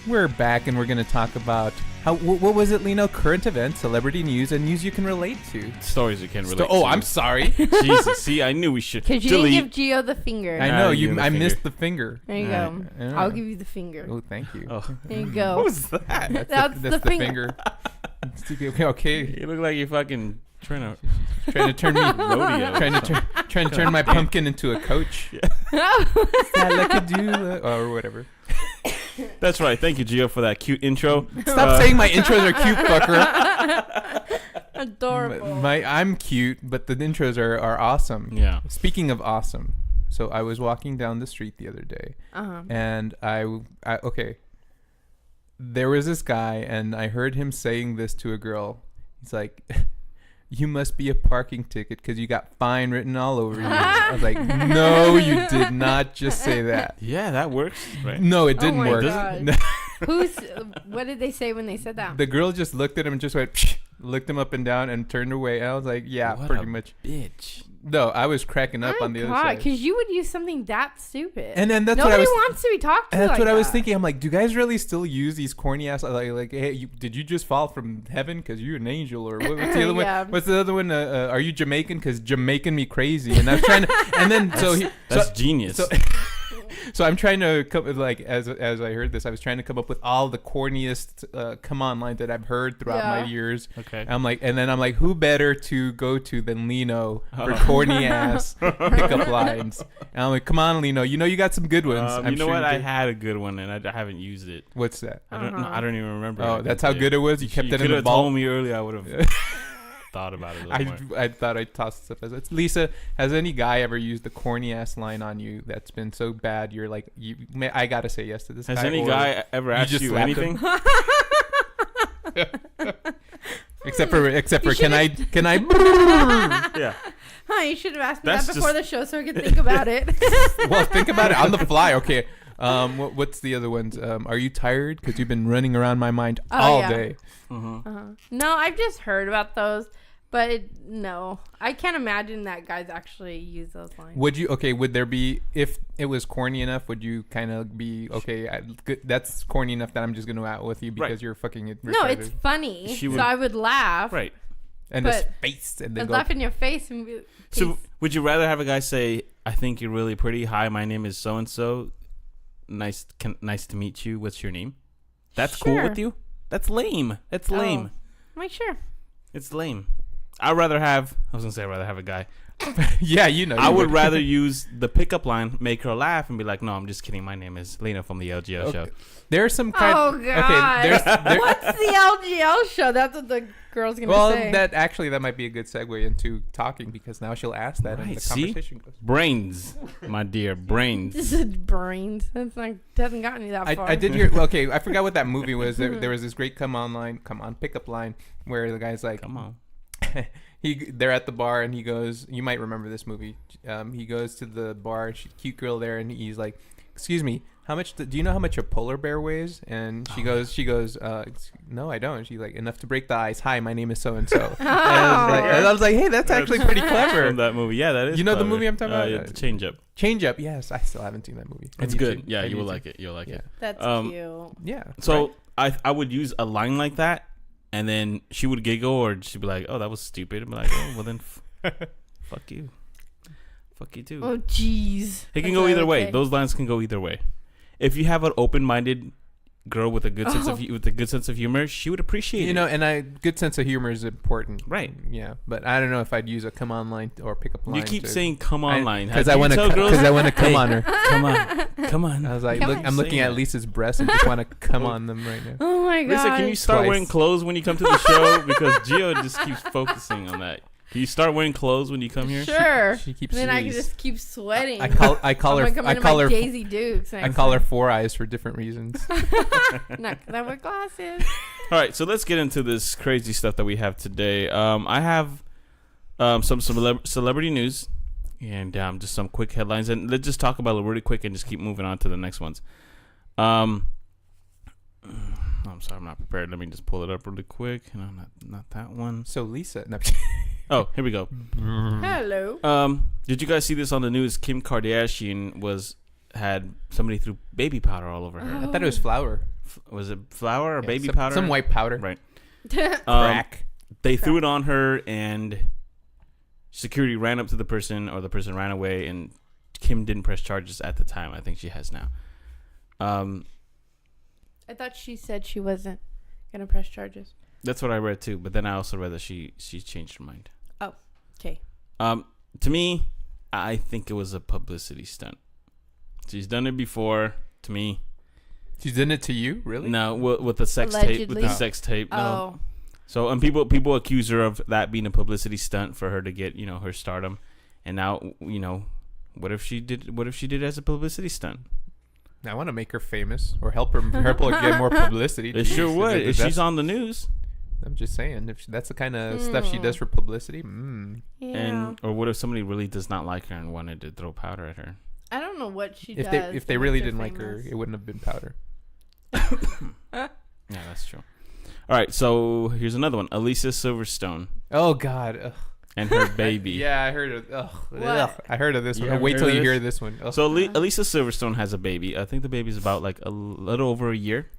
We're back and we're going to talk about what was it, Lino? Current events, celebrity news, and news you can relate to. Stories you can relate to. Oh, I'm sorry. Jesus, see, I knew we should Because you delete. didn't give Gio the finger. I know, I missed the finger. There you go. I'll give you the finger. Oh, thank you. Oh. There you go. What was that? That's the finger. Okay. You look like you're fucking trying Trying to turn me rodeo. trying to turn my pumpkin into a coach. Like a doula, or whatever. That's right. Thank you, Gio, for that cute intro. Stop saying my intros are cute, fucker. Adorable. I'm cute, but the intros are awesome. Yeah. Speaking of awesome, so I was walking down the street the other day, and I there was this guy, and I heard him saying this to a girl. He's like, "You must be a parking ticket because you got fine written all over you." I was like, "No, you did not just say that." Yeah, that works, right? No, it didn't my work. God. What did they say when they said that? The girl just looked at him and just went, psh, looked him up and down and turned away. And I was like, yeah, What pretty a much. Bitch. No, I was cracking up on the other side. Because you would use something that stupid. And then that's Nobody what I was. wants to be talked to. That's like what I was that. thinking. I'm like, do guys really still use these corny ass like hey, did you just fall from heaven because you're an angel, or what's the other Yeah. one? What's the other one? Are you Jamaican because Jamaican me crazy? And I was trying to, and then That's genius. So I'm trying to come like as I heard this, I was trying to come up with all the corniest come on lines that I've heard throughout my years. Okay. I'm like, who better to go to than Lino for corny ass pickup lines? And I'm like, come on, Lino, you know you got some good ones. you know what? I had a good one and I haven't used it. What's that? I don't even remember. Oh, it. that's how good it was. You kept it in the could have vault. told me earlier. I would have thought about it a little more. I thought I'd toss stuff as it's Lisa. Has any guy ever used the corny ass line on you that's been so bad you're like, I gotta say yes to this Has guy? any or guy ever asked just you slapped anything? except for can I Yeah. Huh, you should have asked me That's that before just- the show so I could think about it. well, think about it on the fly. Okay. What's the other ones? Are you tired? Because you've been running around my mind all yeah. day. No, I've just heard about those, but no, I can't imagine that guys actually use those lines. Would there be, if it was corny enough, would you kind of be, okay, that's corny enough that I'm just going to out with you because Right. you're fucking retarded. No, it's funny, She would- so I would laugh. Right. And but his face. And then I'd go, laugh in your face and be, So peace. would you rather have a guy say, "I think you're really pretty. Hi, my name is so and so. Nice to meet you. What's your name?" That's cool Sure. with you? That's lame. That's lame. I'm like, sure. It's lame. I'd rather have a guy. yeah, you know. I you would rather use the pickup line, make her laugh, and be like, "No, I'm just kidding. My name is Lena from the LGL Show." There's some kind. Oh God! Okay, What's the LGL show? That's what the girl's gonna well, say. that might be a good segue into talking because now she'll ask that and Right, the see? conversation goes. Brains, my dear, brains. This is brains. That's like hasn't gotten me that far. I did hear. Well, okay, I forgot what that movie was. There was this great come on pickup line where the guy's like, Come on. they're at the bar and he goes, you might remember this movie. He goes to the bar, cute girl there, and he's like, "Excuse me, how much? Do you know how much a polar bear weighs?" And she goes, "No, I don't." She's like, "Enough to break the ice. Hi, my name is so and so." And I was like, "Hey, that's actually pretty clever." From that movie, yeah, that is. You know the clever. movie I'm talking about? Yeah, the Change Up. Change Up, yes. I still haven't seen that movie. I It's need good. to. Yeah, I you will need to. like it. You'll like Yeah. it. That's Um, cute. Yeah. So I would use a line like that, and then she would giggle, or she'd be like, "Oh, that was stupid." I'm like, "Oh, well then, fuck you, fuck you too." Oh jeez. It can That's go what I either would way. say. Those lines can go either way. If you have an open-minded girl with a good sense of humor, she would appreciate You it. know, and good sense of humor is important. Right. Yeah, but I don't know if I'd use a come on line or pick up line. You keep saying "come on" line because Have I you want to tell girls, because I want to come "Hey, on her. Come on, come on. I was like, Come look, on. I'm looking Saying at it. Lisa's breasts and just want to come on them right now. Oh my god. Lisa, can you start Twice. wearing clothes when you come to the show? Because Gio just keeps focusing on that. Can you start wearing clothes when you come here? Sure. She keeps. Then I can Jeez. just keep sweating. I call I'm her. gonna come I into call my her. Daisy Dukes. I call her Four Eyes for different reasons. Not 'cause I wear glasses. All right, so let's get into this crazy stuff that we have today. I have some celebrity news and just some quick headlines, and let's just talk about it really quick and just keep moving on to the next ones. I'm sorry, I'm not prepared. Let me just pull it up really quick. No, not that one. So Lisa, no, Oh, here we go. Hello. Did you guys see this on the news? Kim Kardashian had somebody threw baby powder all over her. I thought it was flour. Was it flour or baby some, powder? Some white powder. Right. Crack. They threw it on her, and security ran up to the person, or the person ran away, and Kim didn't press charges at the time. I think she has now. I thought she said she wasn't gonna press charges. That's what I read too, but then I also read that she changed her mind. Oh, okay. To me, I think it was a publicity stunt. She's done it before. To me, She's done it to you, really? no, with the sex tape. With Allegedly. the sex tape, no. Oh, So people accuse her of that being a publicity stunt for her to get her stardom, and now what if she did it as a publicity stunt? I want to make her famous or help her get more publicity. It sure would if That's- she's on the news. I'm just saying, if that's the kind of stuff she does for publicity. yeah. Or what if somebody really does not like her and wanted to throw powder at her? I don't know what she If does. they really didn't like her, it wouldn't have been powder. Yeah, that's true. All right, so here's another one. Alicia Silverstone Oh God. Ugh. and her baby. Yeah, I heard of. What? I heard of this You one. haven't Wait heard till of you this? hear this one. Ugh. So Alicia Silverstone has a baby. I think the baby's about like a little over a year.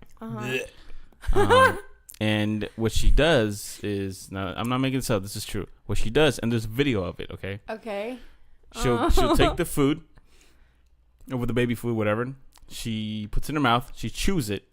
And what she does is, now I'm not making this up. This is true. What she does, and there's video of it. Okay. Okay. She'll take the food, over the baby food, whatever. She puts it in her mouth. She chews it,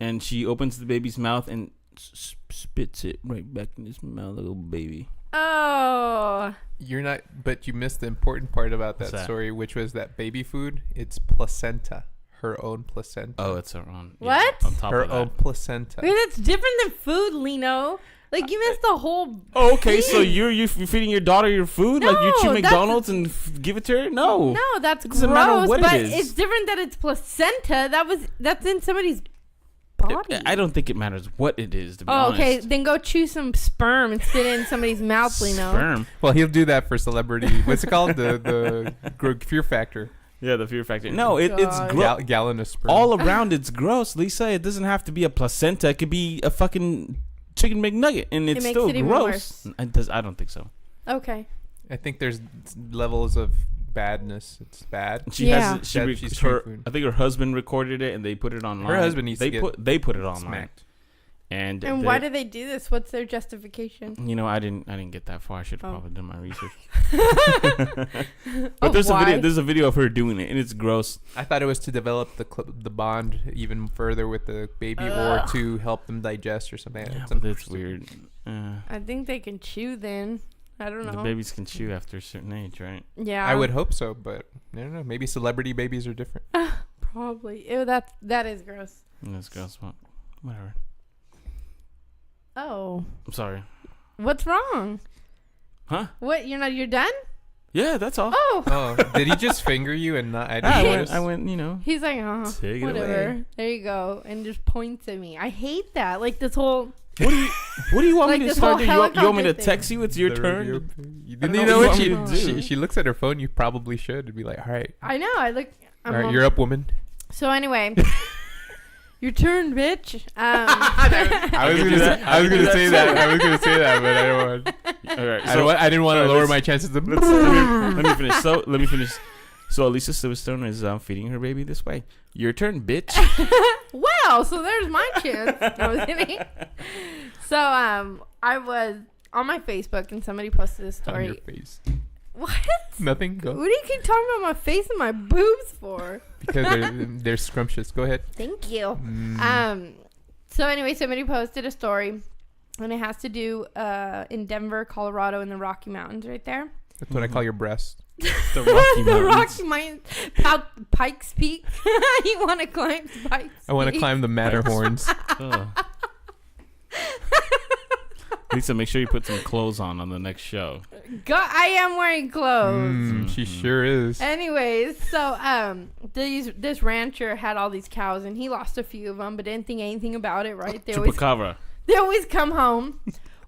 and she opens the baby's mouth and spits it right back in his mouth, little baby. Oh. You're not, but you missed the important part about What's that that? story, which was that baby food. It's placenta, her own placenta. Oh, it's her own. What? On top her of that. own placenta. Wait, that's different than food, Lino. Like you missed the whole. Oh, okay. So thing. you're feeding your daughter your food? Like you chew No, McDonald's and give it to her? No. No, that's doesn't matter gross. what it But is. it's different that it's placenta. That's in somebody's body. I don't think it matters what it is, to be Oh, honest. okay. Then go chew some sperm and spit it in somebody's mouth, Lino. Sperm. Well, he'll do that for celebrity. What's it called? The Fear Factor. Yeah, the Fear Factor. No, it's God. gross. Gallon of sperm. All around it's gross, Lisa. It doesn't have to be a placenta. It could be a fucking chicken McNugget, and it's makes still it even gross. I don't think so. Okay. I think there's levels of badness. It's bad. She Yeah. has. That she's street food. I think her husband recorded it, and they put it online. Her husband needs to get they put it online. smacked. And why do they do this? What's their justification? I didn't get that far. I should have probably done my research. Oh, But there's a why? video. There's a video of her doing it, and it's gross. I thought it was to develop the bond even further with the baby, or to help them digest or something. Yeah, Some but it's stupid- weird. I think they can chew then. I don't know. The babies can chew after a certain age, right? Yeah. I would hope so, but I don't know. Maybe celebrity babies are different. Probably. Ew, that is gross. And that's gross. Whatever. Oh. I'm sorry. What's wrong? Huh? What? You're done? Yeah, that's all. Oh. Oh, did he just finger you and not? I I didn't went. notice? He's like, oh, Take it whatever. away. There you go, and just points at me. I hate that. Like this whole. What do you want Like me to this start whole doing? You want me to helicopter thing. text you? It's your The turn. radio- I You don't know know what what she, you want me to do. she looks at her phone. You probably should be like, all right, I know. I look. all right, you're up, woman. So anyway, your turn, bitch. I was can do gonna that. say, I was I can gonna do say that. that. I was gonna say that, but I don't want. All right. I didn't want to sorry, lower let's- my chances of. let me finish. Let me finish. So Alicia Silverstone is feeding her baby this way. Your turn, bitch. Well, so there's my chance. No, I was kidding. So I was on my Facebook and somebody posted a On your story. face. What? Nothing. Go. What do you keep talking about my face and my boobs for? Because they're scrumptious. Go ahead. Thank you. Mm. So anyway, somebody posted a story, and it has to do in Denver, Colorado, in the Rocky Mountains, right there. That's what I call your breast. The Rocky The Mountains. Rocky Mountains, Pikes Peak. You want to climb Pikes? I want to Peak? climb the Matterhorns. Ugh. Lisa, make sure you put some clothes on the next show. God, I am wearing clothes. She sure is. Anyways, so this rancher had all these cows, and he lost a few of them, but didn't think anything about it. Right? They Chupacabra. come home.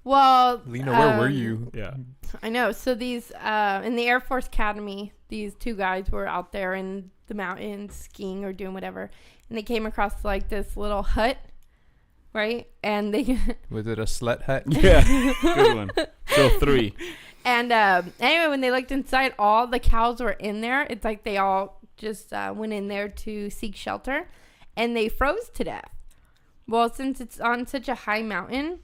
Well, Lena, where were you? Yeah. I know. So these in the Air Force Academy, these two guys were out there in the mountains skiing or doing whatever, and they came across like this little hut, right? And they Was it a slut hut? Yeah. Good one. Show 3. And anyway, when they looked inside, all the cows were in there. It's like they all just went in there to seek shelter, and they froze to death. Well, since it's on such a high mountain,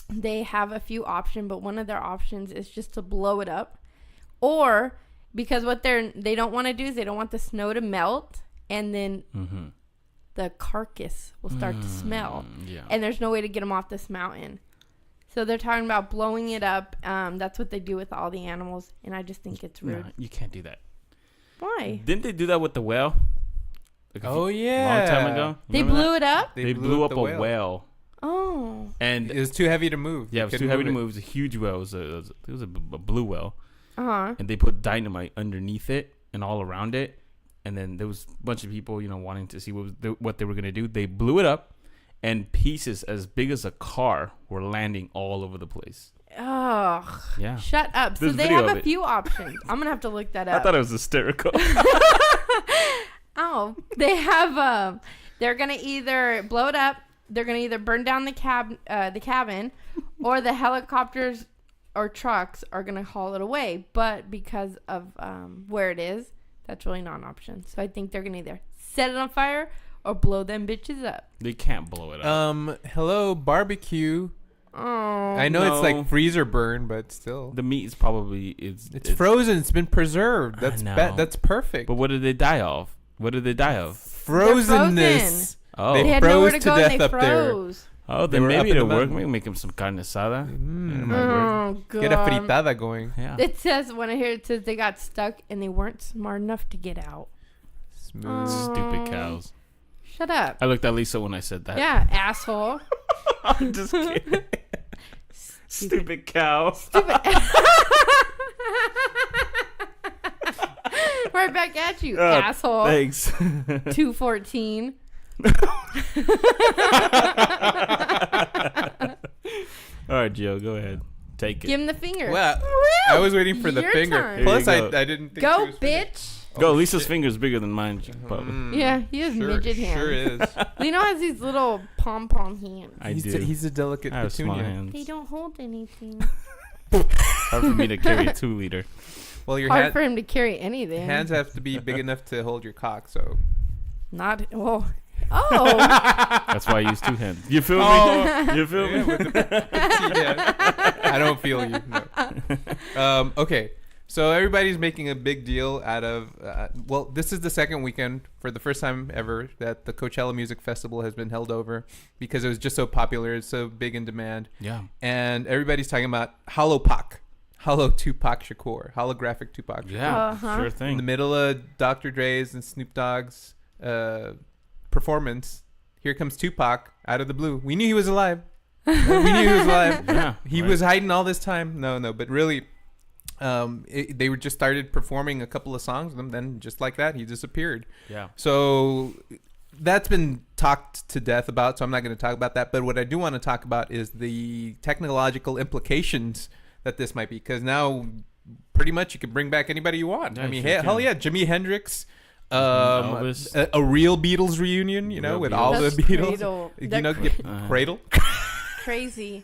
they have a few options, but one of their options is just to blow it up. Or, because what they don't want to do is they don't want the snow to melt, and then the carcass will start to smell. Yeah. And there's no way to get them off this mountain. So they're talking about blowing it up. That's what they do with all the animals, and I just think it's rude. No, you can't do that. Why? Didn't they do that with the whale? Like Oh, long yeah. time ago. They Remember blew that? it up? They blew up the a whale. Oh. And It was too heavy to move. yeah, You it was too couldn't heavy to it. move. It was a huge whale. It was a blue whale. Uh-huh. And they put dynamite underneath it and all around it. And then there was a bunch of people, wanting to see what they were going to do. They blew it up, and pieces as big as a car were landing all over the place. Ugh. Yeah. Shut up. So There's they video have of a it. few options. I'm going to have to look that up. I thought it was hysterical. Oh, they have, they're going to either blow it up, they're going to either burn down the cabin, or the helicopters or trucks are going to haul it away. But because of where it is, that's really not an option. So I think they're going to either set it on fire or blow them bitches up. They can't blow it up. Hello, barbecue. Oh. I know it's no. like freezer burn, but still. The meat is probably It's frozen. It's been preserved. That's know. that's perfect. But what did they die of? What did they die of? Frozenness. Oh, They They had froze nowhere to to go and death they up there. froze. oh, They then were up maybe in the it'll work. mountain. Maybe make them some carne asada. Mm. It might work. Oh, God. Get a fritada going. Yeah. It says, when I hear it says they got stuck and they weren't smart enough to get out. Smooth. Stupid cows. Shut up. I looked at Lisa when I said that. Yeah, asshole. I'm just kidding. Stupid cow. Right back at you, asshole. Thanks. 214. All right, Joe, go ahead. Take it. Give him the finger. Well, I was waiting for the Your finger. turn. Here Plus, you I go. didn't think Go, she was finished. bitch. Go. Lisa's finger's bigger than mine. Probably. Yeah, he has midget hands. Sure is. Lino has these little pom-pom hands. I he's, do. he's a delicate I have small petunia. hands. They don't hold anything. Hard for me to carry a 2-liter. Well, your Hard for him to carry anything. hands have to be big enough to hold your cock. So. Not, well, oh. That's why I use 2 hands. You feel me? You feel Yeah, me? with yeah. I don't feel you. No. Okay. So everybody's making a big deal out of, well, this is the second weekend for the first time ever that the Coachella Music Festival has been held over because it was just so popular. It's so big in demand. Yeah. And everybody's talking about Hollow Tupac Shakur, holographic Tupac. Yeah. Uh-huh. Sure In the thing. middle of Dr. Dre's and Snoop Dogg's performance, here comes Tupac out of the blue. We knew he was alive. We knew he was alive. Yeah. He was hiding all this time. No, but really, they were just started performing a couple of songs, and then just like that, he disappeared. Yeah. So that's been talked to death about, so I'm not going to talk about that. But what I do want to talk about is the technological implications that this might be, because now pretty much you can bring back anybody you want. Yeah, I mean, sure hell can. yeah, Jimi Hendrix. Elvis. A real Beatles reunion, Real with Beatles. all That's the Beatles. Cradle. You That know, Cradle. Crazy.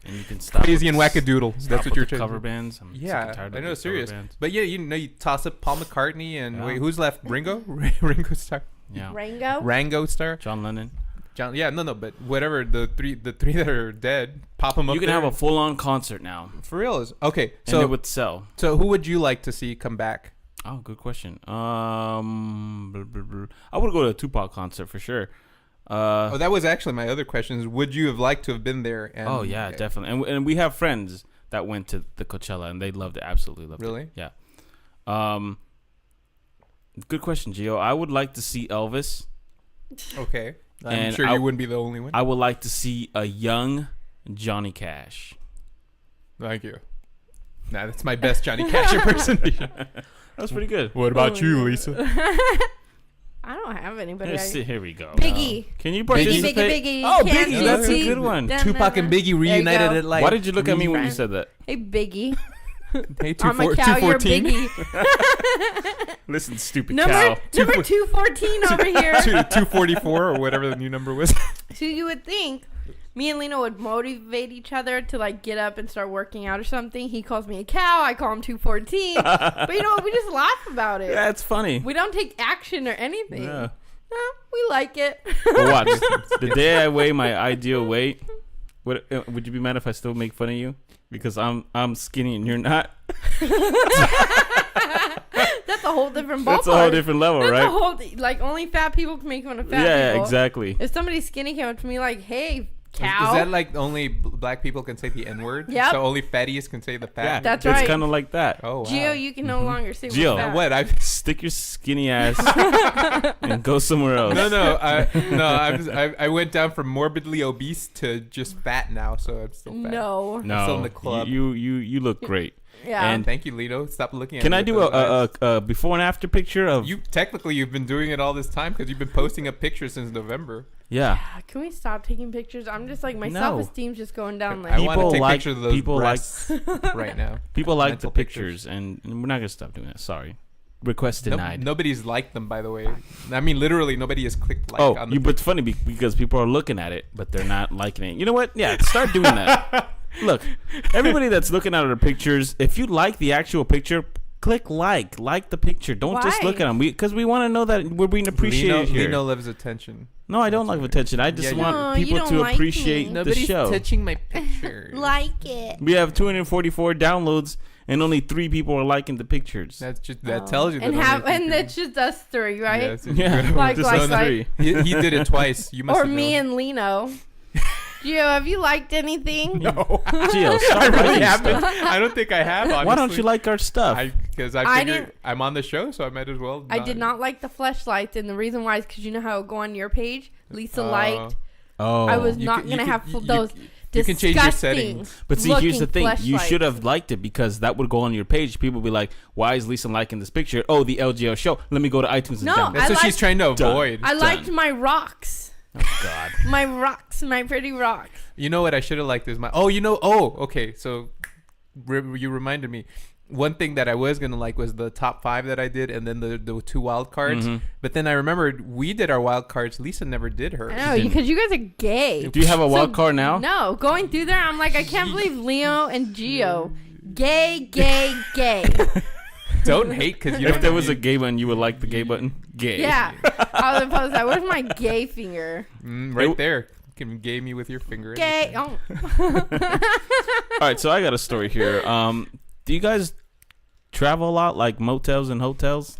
And you can stop. Crazy with- and wackadoodle. stop That's what with you're the trying cover bands. I'm sick and Yeah, tired I of know, the serious. cover bands. But yeah, you toss up Paul McCartney and Yeah. wait, who's left? Ringo? Ringo Starr? Yeah. Rango? Rango Starr? John Lennon. John? Yeah, no, but whatever, the three that are dead, pop them up You can there. have a full-on concert now. For real? Okay, And it so would sell. who would you like to see come back? Oh, good question. I would go to a Tupac concert for sure. Oh, that was actually my other question is, would you have liked to have been there? And, Oh yeah, definitely. And we have friends that went to the Coachella and they loved it. Absolutely loved Really? it. Yeah. Good question, Gio. I would like to see Elvis. Okay. I'm And sure you wouldn't be the only one. I would like to see a young Johnny Cash. Thank you. Nah, that's my best Johnny Cash impersonation. That's pretty good. What about you, Lisa? I don't have anybody. Here we go. Biggie. Can you Biggie, participate? Biggie, Biggie. Oh, Can't Biggie. you That's a see? good one. Dun, Tupac dun, and dun. Biggie There you reunited go. at like. Why did you look at me when you friend. said that? Hey, Biggie. Hey, I'm a cow, you're 214. Biggie. Listen, stupid number cow. 214 over here. 244 or whatever the new number was. So you would think me and Lena would motivate each other to like get up and start working out or something. He calls me a cow. I call him 214. But you know what? We just laugh about it. Yeah, it's funny. We don't take action or anything. Yeah. No, we like it. But watch, the day I weigh my ideal weight, would you be mad if I still make fun of you? Because I'm skinny and you're not. That's a whole different ballpark. That's a whole different level, That's right? a whole, like, only fat people can make fun of fat Yeah, people. exactly. If somebody skinny came up to me like, hey, cow. Is that like only black people can say the N-word? Yep. So only fatties can say the fat? Yeah, That's it's right. kind of like that. Oh, wow. Gio, you can no longer say Gio. we're fat. What? Stick your skinny ass and go somewhere else. I went down from morbidly obese to just fat now, so I'm still fat. No. I'm still in No, the club. you look great. Yeah. And Thank you, Lito. Stop looking at can me I with do those eyes. a before and after picture of? You've been doing it all this time because you've been posting up pictures since November. Yeah. Can we stop taking pictures? I'm just like, my No. self-esteem's just going down. Like, I want to People take like- pictures of those people like- breasts right now. People like the Mental pictures, and we're not gonna stop doing that. Sorry. Request denied. Nobody's liked them, by the way. I mean, literally, nobody has clicked like on the but it's funny because people are looking at it, but they're not liking it. You know what? Yeah, start doing that. Look, everybody that's looking at our pictures, if you like the actual picture, click like the picture. Don't just Why? look at them. Because we want to know that we're being appreciated here. Lino loves attention. No, I don't like attention. I just Yeah, you want No, you people don't to like appreciate me. the show. touching my picture. like it. We have 244 downloads, and only 3 people are liking the pictures. That tells you that. And it's just us three, right? Yeah, it's Yeah, incredible. Like- just like- us like- 3. he did it twice. You must Or have me known. and Lino. Gio, have you liked anything? No, Gio, I stop really liking haven't. stuff. I don't think I have. Honestly. Why don't you like our stuff? Because I I figured didn't- I'm on the show, so I might as well. I did not like the fleshlights, and the reason why is because you know how it go on your page. Lisa liked. oh, I was You not can- gonna you have can- those. you can change your disgusting settings. But see, here's the looking thing. You should fleshlights. have liked it because that would go on your page. People would be like, why is Lisa liking this picture? Oh, the LGL show. Let me go to iTunes and No, download it. That's I what she's like- trying to Done. avoid. I liked Done. my rocks. Oh, God. My rocks. My pretty rocks. You know what I should have liked is my. Okay. So you reminded me. One thing that I was gonna like was the top 5 that I did, and then the 2 wild cards. Mhm. But then I remembered we did our wild cards. Lisa never did hers. I know, because you guys are gay. Do you have a wild card now? No, going through there, I'm like, I can't believe Leo and Gio. Gay, gay, gay. Don't hate because you. If don't there was a need- gay button, you would like the gay button. Gay. Yeah. I was opposed to that. Where's my gay finger? right there, you can gay me with your finger. Gay. Oh. All right, so I got a story here. Do you guys travel a lot, like motels and hotels?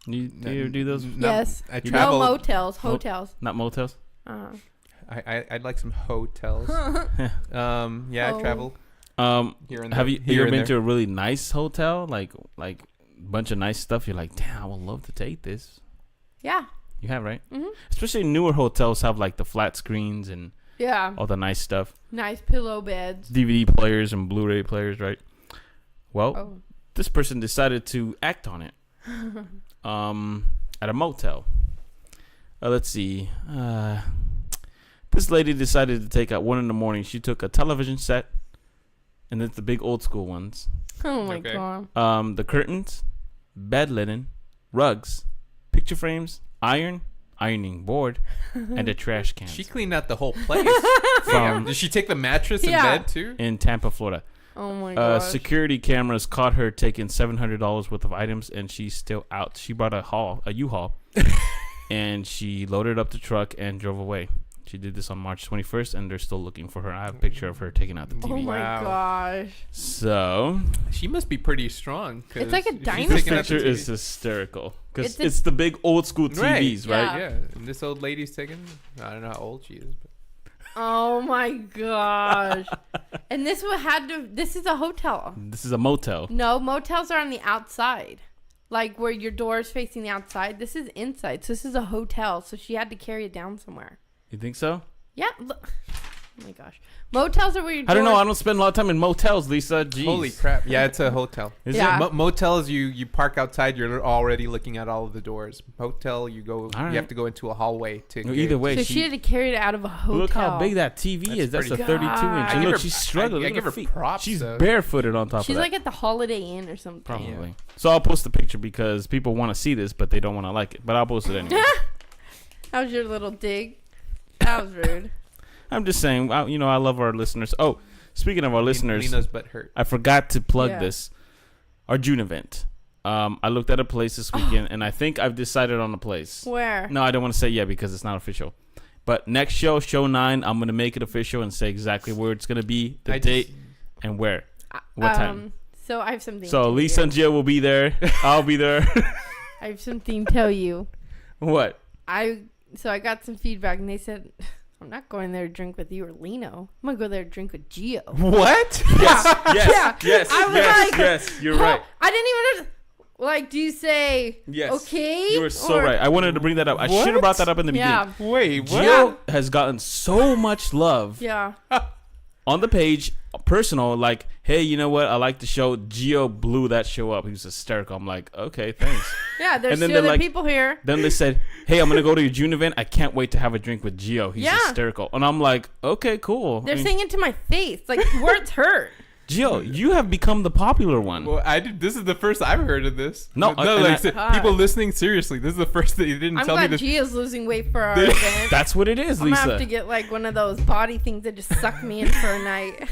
Do you ever do those? Yes. I No travel. motels. Hotels. Not motels. I'd like some hotels. Yeah, I Oh. travel. Here and Have there, you here ever and been there. to a really nice hotel, like a bunch of nice stuff? You're like, damn, I would love to take this. Yeah. You have, right? Mhm. Especially newer hotels have like the flat screens and Yeah. all the nice stuff, Nice pillow beds. DVD players and Blu-ray players, right? Well, Oh. this person decided to act on it. At a motel. Let's see. This lady decided to take at 1 a.m. She took a television set, and it's the big old school ones. Oh my Okay. god. The curtains, bed linen, rugs, picture frames, ironing board, and a trash can. She cleaned out the whole place. From Did she take the mattress and Yeah. bed too? in Tampa, Florida. Oh my god. Security cameras caught her taking $700 worth of items, and she's still out. She brought a U-Haul, and she loaded up the truck and drove away. She did this on March 21st, and they're still looking for her. I have a picture of her taking out the TV. Oh my Wow. gosh. So She must be pretty strong. 'Cause It's like a if she's dinosaur. this taking out the picture TV. is hysterical because It's a- it's the big old school TVs, right? Yeah. Yeah, and this old lady's taking. I don't know how old she is. But Oh my gosh. And this this is a hotel. This is a motel. No, motels are on the outside. Like where your door is facing the outside. This is inside. So this is a hotel. So she had to carry it down somewhere. You think so? Yeah. Look. Oh my gosh. Motels are where your I don't know. door- I don't spend a lot of time in motels, Lisa. Jeez. holy crap! Yeah, it's a hotel. Is Yeah. Motels, you park outside. You're already looking at all of the doors. Hotel, you go. All right. You have to go into a hallway to. Well, get- either way, So she had to carry it out of a hotel. look how big that TV is. That's a pretty- 32 inch. God. And I look, give her- she's struggling. I Look at give her feet. props, She's though. barefooted on top She's of that. like at the Holiday Inn or something. Probably. So I'll post the picture because people want to see this, but they don't want to like it. But I'll post it anyway. That was your little dig. That was rude. I'm just saying. I love our listeners. Oh, speaking of our listeners, Lino's butt hurt. I forgot to plug Yeah. this. Our June event. I looked at a place this weekend, and I think I've decided on a place. Where? No, I don't want to say yet because it's not official. But next show 9, I'm gonna make it official and say exactly where it's gonna be, the date, and where. What time? So I have something. So to Lisa tell and you. Gio will be there. I'll be there. I have something to tell you. What? I got some feedback, and they said, I'm not going there to drink with you or Lino. I'm gonna go there to drink with Gio. What? Yes. Yeah. Yes. I was Yes. like, Yes. You're right. I didn't even like. Do you say Yes. okay? You were so or- right. I wanted to bring that up. I should have What? brought that up in the beginning. Yeah. Wait, what? Gio has gotten so much love Yeah. on the page, personal, like, hey, you know what? I like the show. Gio blew that show up. He was hysterical. I'm like, okay, thanks. Yeah. There's And then two they're other like- people here. Then they said, hey, I'm going to go to your June event. I can't wait to have a drink with Gio. He's Yeah. hysterical. And I'm like, okay, cool. They're I mean, saying it to my face. Like words hurt. Gio, you have become the popular one. Well, this is the first I've heard of this. No, and like I- people listening seriously. This is the first that you didn't I'm tell me glad this. Gio's losing weight for our event. That's what it is, I'm gonna have Lisa. to get like one of those body things that just suck me in for a night.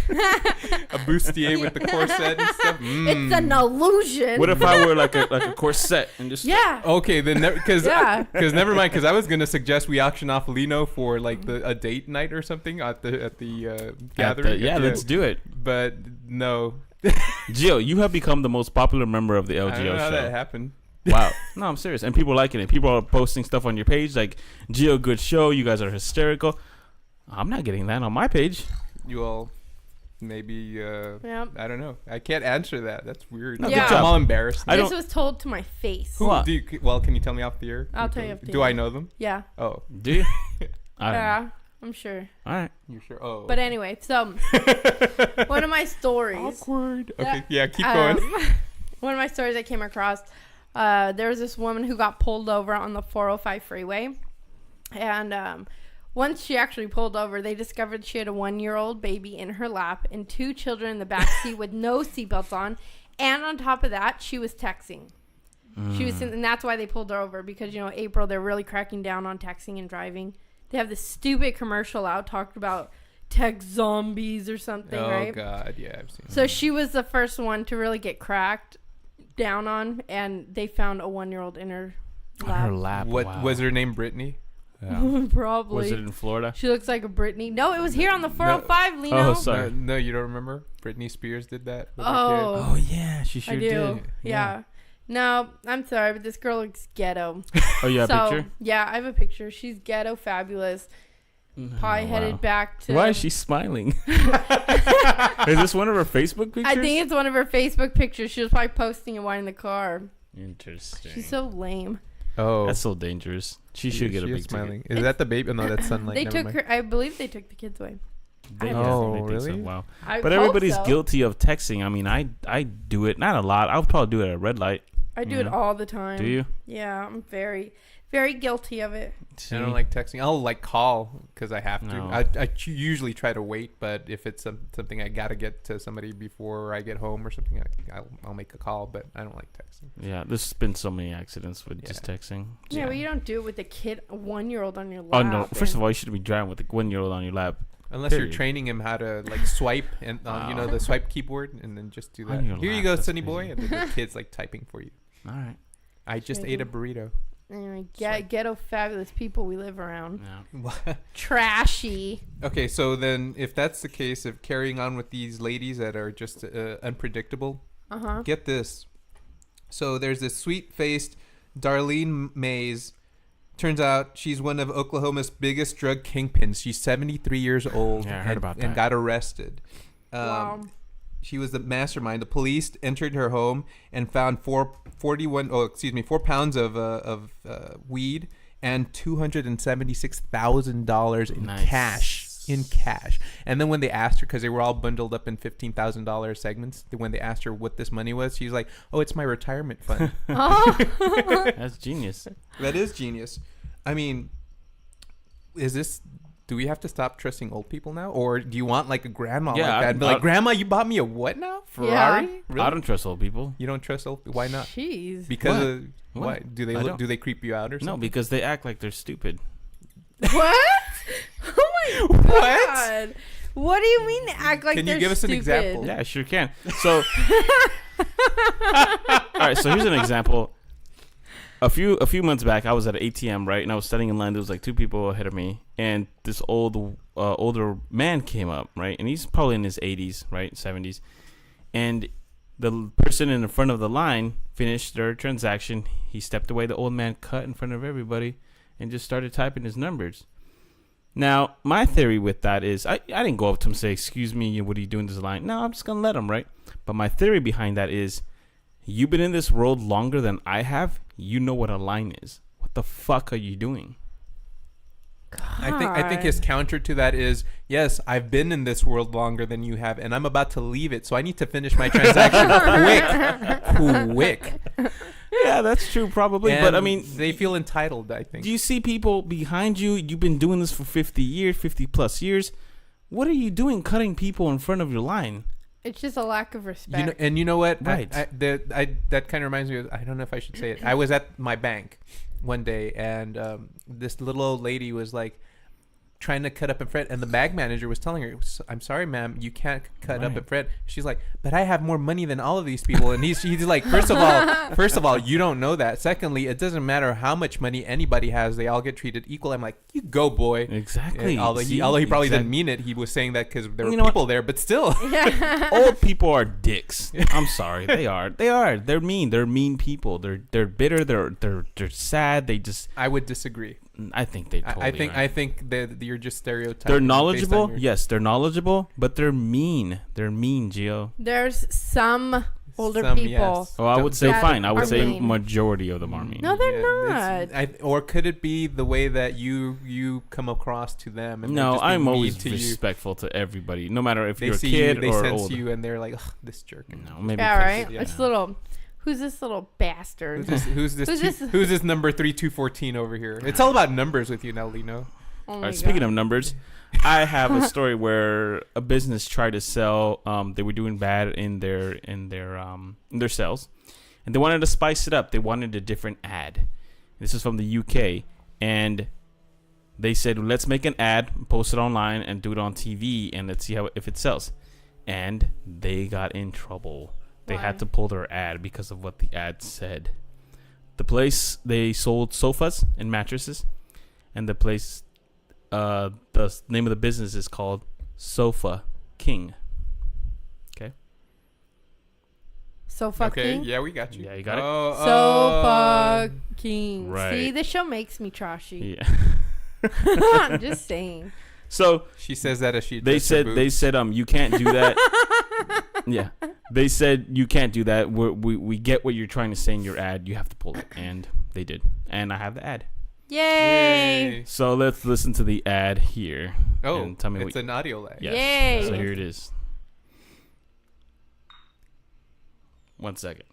A bustier with the corset and stuff. It's an illusion. What if I were like a corset and just... Yeah. Okay, then because Yeah. never mind. Because I was gonna suggest we auction off Lino for like a date night or something at the gathering. let's do it. But no, Gio, you have become the most popular member of the I don't know LGL how that show. happened. Wow. No, I'm serious. And people are liking it. People are posting stuff on your page like, Gio, good show. You guys are hysterical. I'm not getting that on my page. You all maybe Yeah. I don't know. I can't answer that. That's weird. No, good I'm job. all embarrassed. I This don't- was told to my face. Who? What? Well, can you tell me off the air? I'll tell you off the Do air. I know them? Yeah. Oh, Do you? I don't know. Yeah. I'm sure. All right. you sure? Oh, But anyway, so one of my stories. awkward. Yeah. Okay, yeah, keep going. One of my stories I came across, there was this woman who got pulled over on the 405 freeway. And once she actually pulled over, they discovered she had a 1-year-old baby in her lap and 2 children in the back seat with no seatbelts on. And on top of that, she was texting. She was, and that's why they pulled her over because, April, they're really cracking down on texting and driving. They have this stupid commercial out talked about tech zombies or something, Oh right? God, yeah, I've seen. So she was the first one to really get cracked down on, and they found a 1-year-old in her On lap. her lap. What wow. was her name? Brittany. Probably. Was it in Florida? She looks like a Britney. No, it was here on the 405, Lino. Oh, sorry. No, you don't remember? Britney Spears did that. with her Oh. Oh, yeah. She sure I do. did. Yeah. No, I'm sorry, but this girl looks ghetto. Oh, you have so, a picture? yeah, I have a picture. She's ghetto fabulous. Probably headed wow. back to. Why is she smiling? Is this one of her Facebook pictures? I think it's one of her Facebook pictures. She was probably posting it while in the car. Interesting. She's so lame. kid. Oh, That's so dangerous. She should get a is big smiling. ticket. Is that the baby? Oh, no, that's sunlight. They Never took mind. her. I believe they took the kids away. They Oh, definitely think so. really? Wow. I But hope everybody's so. guilty of texting. I mean, I do it. Not a lot. I'll probably do it at a red light. I do it Yeah. all the time. Do you? Yeah, I'm very, very guilty of it. I don't like texting. I'll like call because I have to. No. I usually try to wait, but if it's something I gotta get to somebody before I get home or something, I'll make a call. But I don't like texting. Yeah, there's been so many accidents with just Yeah. texting. Yeah, but you don't do it with a kid, a 1-year-old on your lap. Oh no! First of and- all, you shouldn't be driving with a 1-year-old on your lap. Unless you're Period. training him how to like swipe and Wow. the swipe keyboard, and then just do On that. your Here you lap, go, that's Sonny crazy. boy, and then the kid's like typing for you. All right. I just Crazy. ate a burrito. Anyway, Swipe. ghetto fabulous people we live around. Yeah. Trashy. Okay, so then if that's the case of carrying on with these ladies that are just unpredictable, Uh-huh. get this. So there's this sweet-faced Darlene Mays. Turns out she's one of Oklahoma's biggest drug kingpins. She's 73 years old Yeah, I heard about and that. got arrested. Wow. She was the mastermind. The police entered her home and found 4 pounds of weed and $276,000 in Nice. cash. And then when they asked her, because they were all bundled up in $15,000 segments, when they asked her what this money was, she's like, "Oh, it's my retirement fund." Oh. That's genius. That is genius. I mean, do we have to stop trusting old people now? Or do you want like a grandma Yeah, like that? And be like, "Grandma, you bought me a what now? Ferrari?" Really? I don't trust old people. You don't trust old people? Why not? Jeez. Because What? of, What? why? Do they I don't. do they creep you out or something? No, because they act like they're stupid. What? Oh God. What do you mean act like Can they're you give us an stupid? example? Yeah, I sure can. So, all right. So here's an example. A few months back, I was at an ATM, right, and I was standing in line. There was like two people ahead of me, and this older man came up, right, and he's probably in his 80s, right, 70s, and the person in the front of the line finished their transaction. He stepped away. The old man cut in front of everybody and just started typing his numbers. Now, my theory with that is I didn't go up to him and say, excuse me, what are you doing this line? No, I'm just going to let him, right? But my theory behind that is you've been in this world longer than I have. You know what a line is. What the fuck are you doing? I think his counter to that is, yes, I've been in this world longer than you have, and I'm about to leave it, so I need to finish my transaction quick. Yeah, that's true, probably. And but I mean, they feel entitled, I think. do you see people behind you? You've been doing this for 50 years, 50 plus years. What are you doing cutting people in front of your line? It's just a lack of respect. You know what? Right. That kind of reminds me of, I don't know if I should say it. I was at my bank one day, and this little old lady was like trying to cut up in front, and the bank manager was telling her, I'm sorry, ma'am, you can't cut up in front. She's like, but I have more money than all of these people. And he's like, first of all, you don't know that. Secondly, it doesn't matter how much money anybody has, they all get treated equal. I'm like, you go, boy. Exactly. And although he probably didn't mean it, he was saying that because there were people there, but still. Old people are dicks. I'm sorry. They are. They're mean. They're mean people. They're bitter. They're sad. They just. I would disagree. I think they totally I think that you're just stereotyping. They're knowledgeable. Yes, they're knowledgeable, but they're mean. They're mean, Gio. There's some older Some, people. yes. Oh, I would say That fine. I would are say mean. majority of them are mean. No, they're not. Or could it be the way that you come across to them? And they're No, just being I'm mean always to you? respectful to everybody, no matter if They you're a see kid you, they or sense old. you, and they're like, ugh, this jerk. No, maybe. Yeah, right. yeah. It's little. Who's this little bastard? Who's this number 3214 over here? It's all about numbers with you now, Lino. Oh All my right, speaking God. of numbers, I have a story where a business tried to sell. They were doing bad in their sales, and they wanted to spice it up. They wanted a different ad. This is from the UK, and they said, "Let's make an ad, post it online, and do it on TV, and let's see if it sells." And they got in trouble. They Why? had to pull their ad because of what the ad said. The place, they sold sofas and mattresses, and the place, the name of the business is called Sofa King. Okay. So fucking. yeah, we got you. Yeah, you got it? So fucking. Right. See, this show makes me trashy. Yeah. I'm just saying. So She says that as she. they adjusts her said boobs. you can't do that. Yeah. They said you can't do that. We get what you're trying to say in your ad. You have to pull it, and they did. And I have the ad. Yay. So let's listen to the ad here. Oh, and tell me it's an audio lag. Yes. Yay. So here it is. 1 second.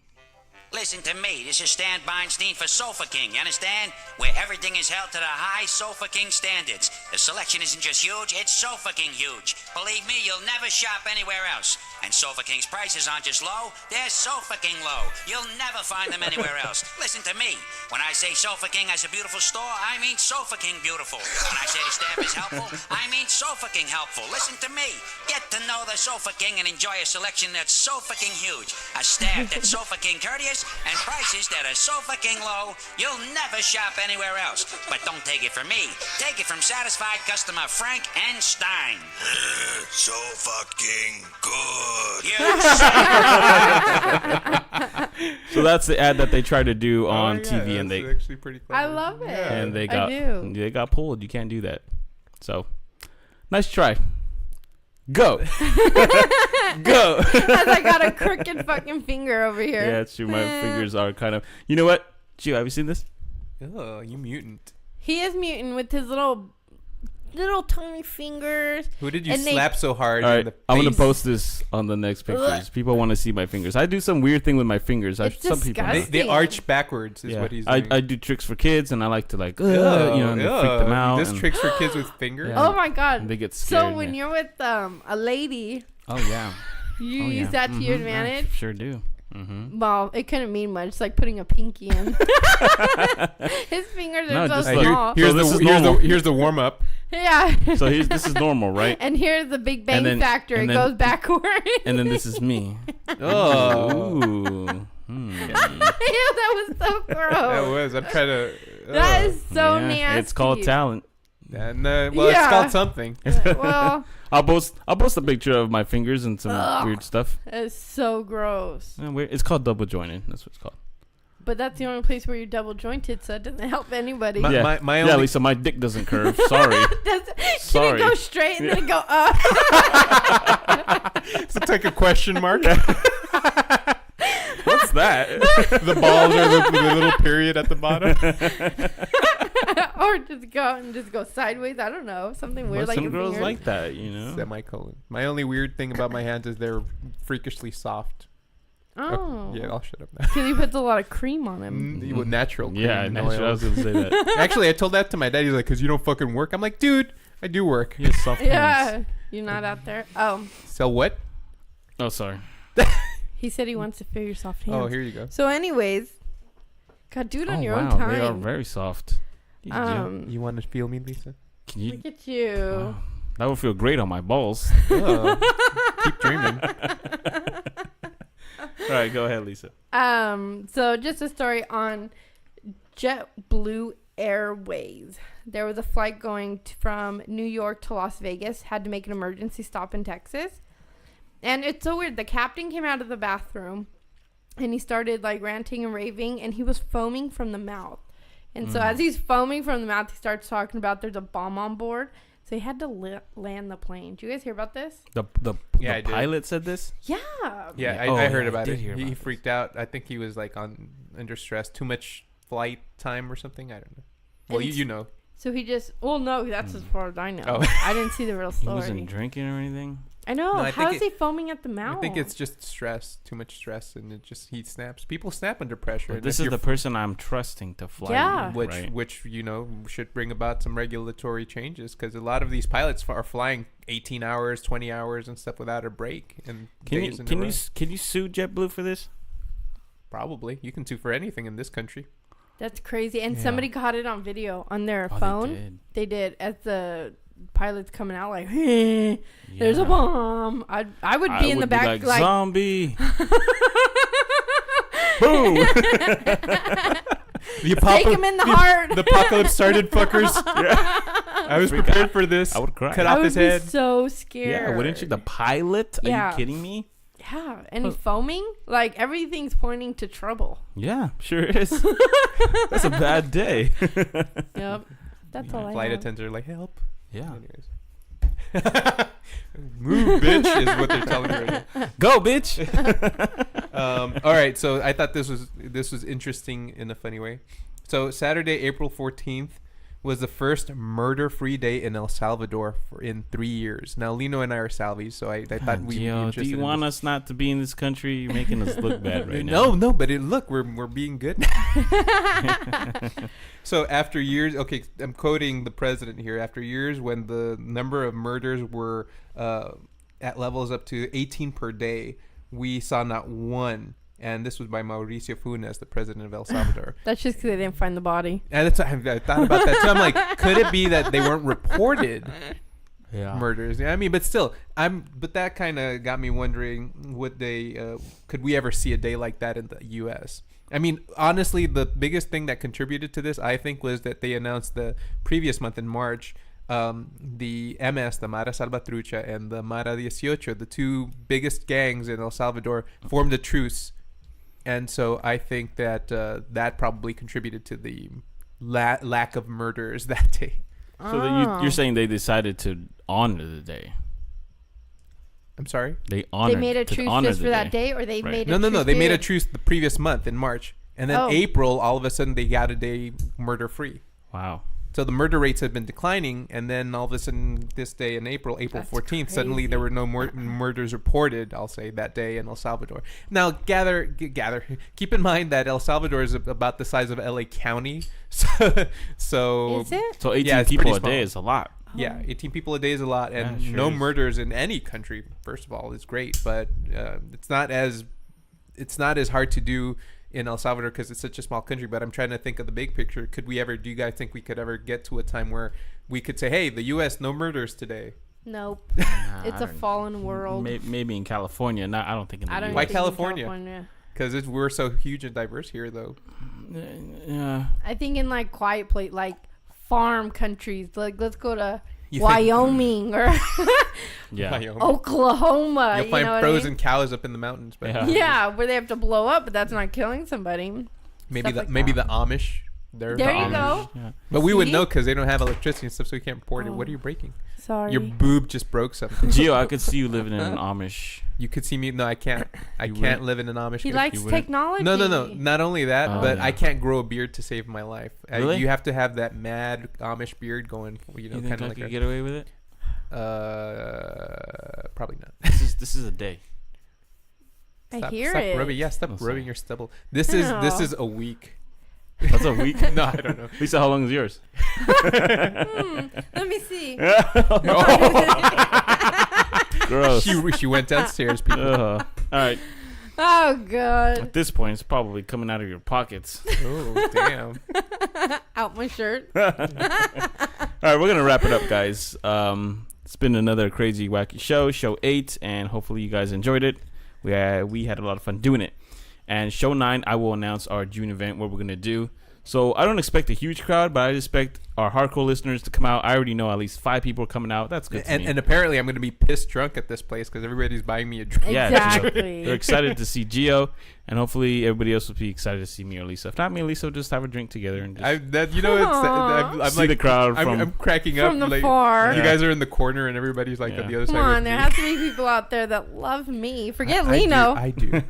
Listen to me. This is Stan Beinstein for Sofa King. You understand? Where everything is held to the high Sofa King standards. The selection isn't just huge, it's Sofa King huge. Believe me, you'll never shop anywhere else. And Sofa King's prices aren't just low, they're Sofa King low. You'll never find them anywhere else. Listen to me. When I say Sofa King has a beautiful store, I mean Sofa King beautiful. When I say the staff is helpful, I mean Sofa King helpful. Listen to me. Get to know the Sofa King and enjoy a selection that's Sofa King huge. A staff that's Sofa King courteous, and prices that are so fucking low, you'll never shop anywhere else. But don't take it from me. Take it from satisfied customer Frank N. Stein. So fucking good. So that's the ad that they tried to do on Oh, yeah, TV, and that's they actually pretty clever. I love it. and they I do. got pulled. You can't do that. So nice try. Go. Go. As I got a crooked fucking finger over here. Yeah, it's true. My fingers are kind of. You know what? Gio, have you seen this? Oh, you mutant. He is mutant with his little tiny fingers. Who did you And they- slap so hard All in right, the face? I'm gonna post this on the next pictures. People want to see my fingers. I do some weird thing with my fingers. It's Some people. know. disgusting. They arch backwards is Yeah. what he's doing. I do tricks for kids, and I like to like, Ew, and they freak them ew. out. This and- tricks for kids with fingers. Yeah. Oh my god. And they get scared. So when you're with a lady, oh yeah, you oh, use yeah. that to your Mhm, I advantage. sure do. Well, it couldn't mean much. It's like putting a pinky in. His fingers are No, so just small. Here's the warm up. Yeah. So this is normal, right? And here's the Big Bang And then- Factor. and It then- goes backward. And then this is me. Oh, Ooh. Ew, that was so gross. that was. I'm trying to. That is so Yeah, nasty. It's called talent. And well, it's Yeah. called something. Well, I'll post a picture of my fingers and some weird stuff. it's so gross. It's called double jointed. That's what it's called. But that's the only place where you're double jointed, so it doesn't help anybody. Yeah, my yeah, only- Lisa, my dick doesn't curve. Sorry. Can Sorry. it go straight and then go up? It's like a question mark. What's that? The balls are the little period at the bottom. Or just go sideways. I don't know. Something weird like Some your girls fingers. like that, you know. Semicolon. My only weird thing about my hands is they're freakishly soft. Oh. Yeah, I'll shut up now. Because he puts a lot of cream on him. With natural cream Yeah, and natural. I oil. was gonna say that. Actually, I told that to my dad. He's like, because you don't fucking work. I'm like, dude, I do work. He has soft hands. Yeah. You're not out there. Oh. So what? Oh, sorry. He said he wants to feel your soft hands. Oh, here you go. So anyways. God, do it on your wow, own time. they are very soft. You want to feel me, Lisa? Can you? Look at you. Wow. That would feel great on my balls. Oh, keep dreaming. All right, go ahead, Lisa. So just a story on JetBlue Airways. There was a flight going from New York to Las Vegas, had to make an emergency stop in Texas. And it's so weird. The captain came out of the bathroom and he started like ranting and raving, and he was foaming from the mouth. And so as he's foaming from the mouth, he starts talking about there's a bomb on board. So he had to land the plane. Do you guys hear about this? The Yeah, I did. pilot said this. Yeah. Yeah, Oh, I heard yeah, I about did it. hear He about freaked out. I think he was like under stress, too much flight time or something. I don't know. Well, And you know. So he just, well, no, that's as far as I know. Oh. I didn't see the real He story. wasn't drinking or anything. I know. No, I How think is he foaming at the mouth? I think it's just stress, too much stress, and he snaps. People snap under pressure. But and this if is you're the person I'm trusting to fly. Yeah. me, which right? which should bring about some regulatory changes, because a lot of these pilots are flying 18 hours, 20 hours, and stuff without a break. And Can days in a you row. can you sue JetBlue for this? Probably you can sue for anything in this country. That's crazy. And Yeah. somebody caught it on video on their Oh, phone. They did. As the pilot's coming out like, hey, there's a Yeah. bomb. I would be in the back like zombie. Boom. take him in the heart. The apocalypse started, fuckers. I was prepared for this. I would cry. Cut I off would his be head. so scared. Yeah, wouldn't you? The pilot? Are Yeah. you kidding me? Yeah, and he's foaming. Like everything's pointing to trouble. Yeah, sure is. That's a bad day. Yep. That's all I Flight have. attendants are like, help. Yeah. Anyways. Move, bitch, is what they're telling me right now. Go, bitch. All right, so I thought this was interesting in a funny way. So Saturday, April 14th, was the first murder-free day in El Salvador in 3 years. Now, Lino and I are Salvies, so I thought we'd be Gio, interested do you in want this. us not to be in this country? You're making us look bad right now. No, but look, we're being good. So after years, okay, I'm quoting the president here. After years when the number of murders were at levels up to 18 per day, we saw not one. And this was by Mauricio Funes, the president of El Salvador. That's just because they didn't find the body. And that's, I thought about that too. I'm like, could it be that they weren't reported Yeah. murders? Yeah, I mean, but still, but that kind of got me wondering, could we ever see a day like that in the U.S.? I mean, honestly, the biggest thing that contributed to this, I think, was that they announced the previous month in March, the MS, the Mara Salvatrucha, and the Mara 18, the two biggest gangs in El Salvador, formed a truce. And so I think that that probably contributed to the lack of murders that day. So you're saying they decided to honor the day. I'm sorry? They honored. They made a to truce honor just the for that day, or they Right. made a No. truce They made a period? truce the previous month in March. And then Oh. April, all of a sudden, they got a day murder-free. Wow. So the murder rates have been declining, and then all of a sudden, this day in April That's 14th, suddenly there were no more murders reported, I'll say, that day in El Salvador. Now, keep in mind that El Salvador is about the size of LA County. So Is it? So 18 Yeah, it's people pretty a day small. is a lot. yeah, 18 people a day is a lot, and Yeah, sure no is. murders in any country, first of all, is great, but it's not as it's not as hard to do in El Salvador because it's such a small country. But I'm trying to think of the big picture. Do you guys think we could ever get to a time where we could say, hey, the U.S. no murders today? Nope. Nah, It's I a don't- fallen world. Maybe in California. I don't think in the I don't US. Why think in California? Because we're so huge and diverse here, though. Yeah. I think in like quiet place, like farm countries, like let's go to You think- Wyoming or Yeah. Wyoming. Oklahoma. You'll you find know what I frozen mean? cows up in the mountains, but Yeah. Yeah, where they have to blow up, but that's not killing somebody. maybe Stuff like maybe that. the Amish. They're There the you Amish. go. Yeah. But we would See? know because they don't have electricity and stuff, so we can't report it. Oh. What are you breaking? Sorry. Your boob just broke something. Gio, I could see you living in an Amish. You could see me. No, I can't. I You can't wouldn't? live in an Amish. he country. likes wouldn't? technology. No. Not only that, Oh, but yeah. I can't grow a beard to save my life. Really? You have to have that mad Amish beard going. You know, You think kind I of like could a, get away with it? probably not. This is a day. I hear stop it. rubbing. Yeah, stop Oh, rubbing sorry. your stubble. This Ew. is a week. That's a week. No, I don't know. Lisa, how long is yours? Let me see. Gross. She went downstairs. People. All right. Oh god. At this point, it's probably coming out of your pockets. Oh damn. Out my shirt. All right, we're gonna wrap it up, guys. It's been another crazy, wacky show 8, and hopefully you guys enjoyed it. We had a lot of fun doing it. And show 9, I will announce our June event, what we're gonna do. So I don't expect a huge crowd, but I expect our hardcore listeners to come out. I already know at least 5 people are coming out. That's good to me. And apparently I'm going to be pissed drunk at this place because everybody's buying me a drink. Yeah, Exactly. they're excited to see Gio, and hopefully everybody else will be excited to see me or Lisa. If not me and Lisa, will just have a drink together and just I'm see like the crowd from. I'm cracking up. From the like, far. You guys are in the corner and everybody's like Yeah. on the other Come side. on, with there me. has to be people out there that love me. Forget I Lino. do.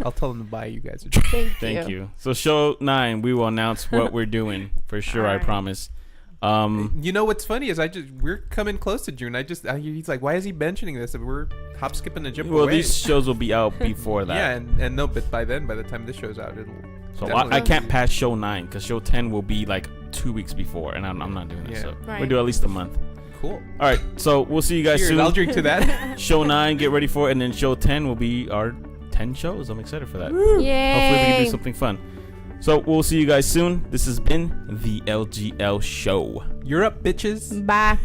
I'll tell them to buy you guys a drink. Thank you. So show 9, we will announce what we're doing for sure. I Alright. promise. You know what's funny is we're coming close to June. He's like, why is he mentioning this? And we're hop skipping and jumping Well, away. these shows will be out before that. Yeah, and no, but by the time this show's out, it'll. So definitely- I can't pass show 9 because show 10 will be like 2 weeks before, and I'm not doing it. Yeah. So Right. we'll do at least a month. Cool. All right. So we'll see you guys Cheers, soon. I'll drink to that. Show 9, get ready for it, and then show 10 will be our 10 shows. I'm excited for that. Yay. Hopefully we can do something fun. So we'll see you guys soon. This has been the LGL Show. You're up, bitches. Bye.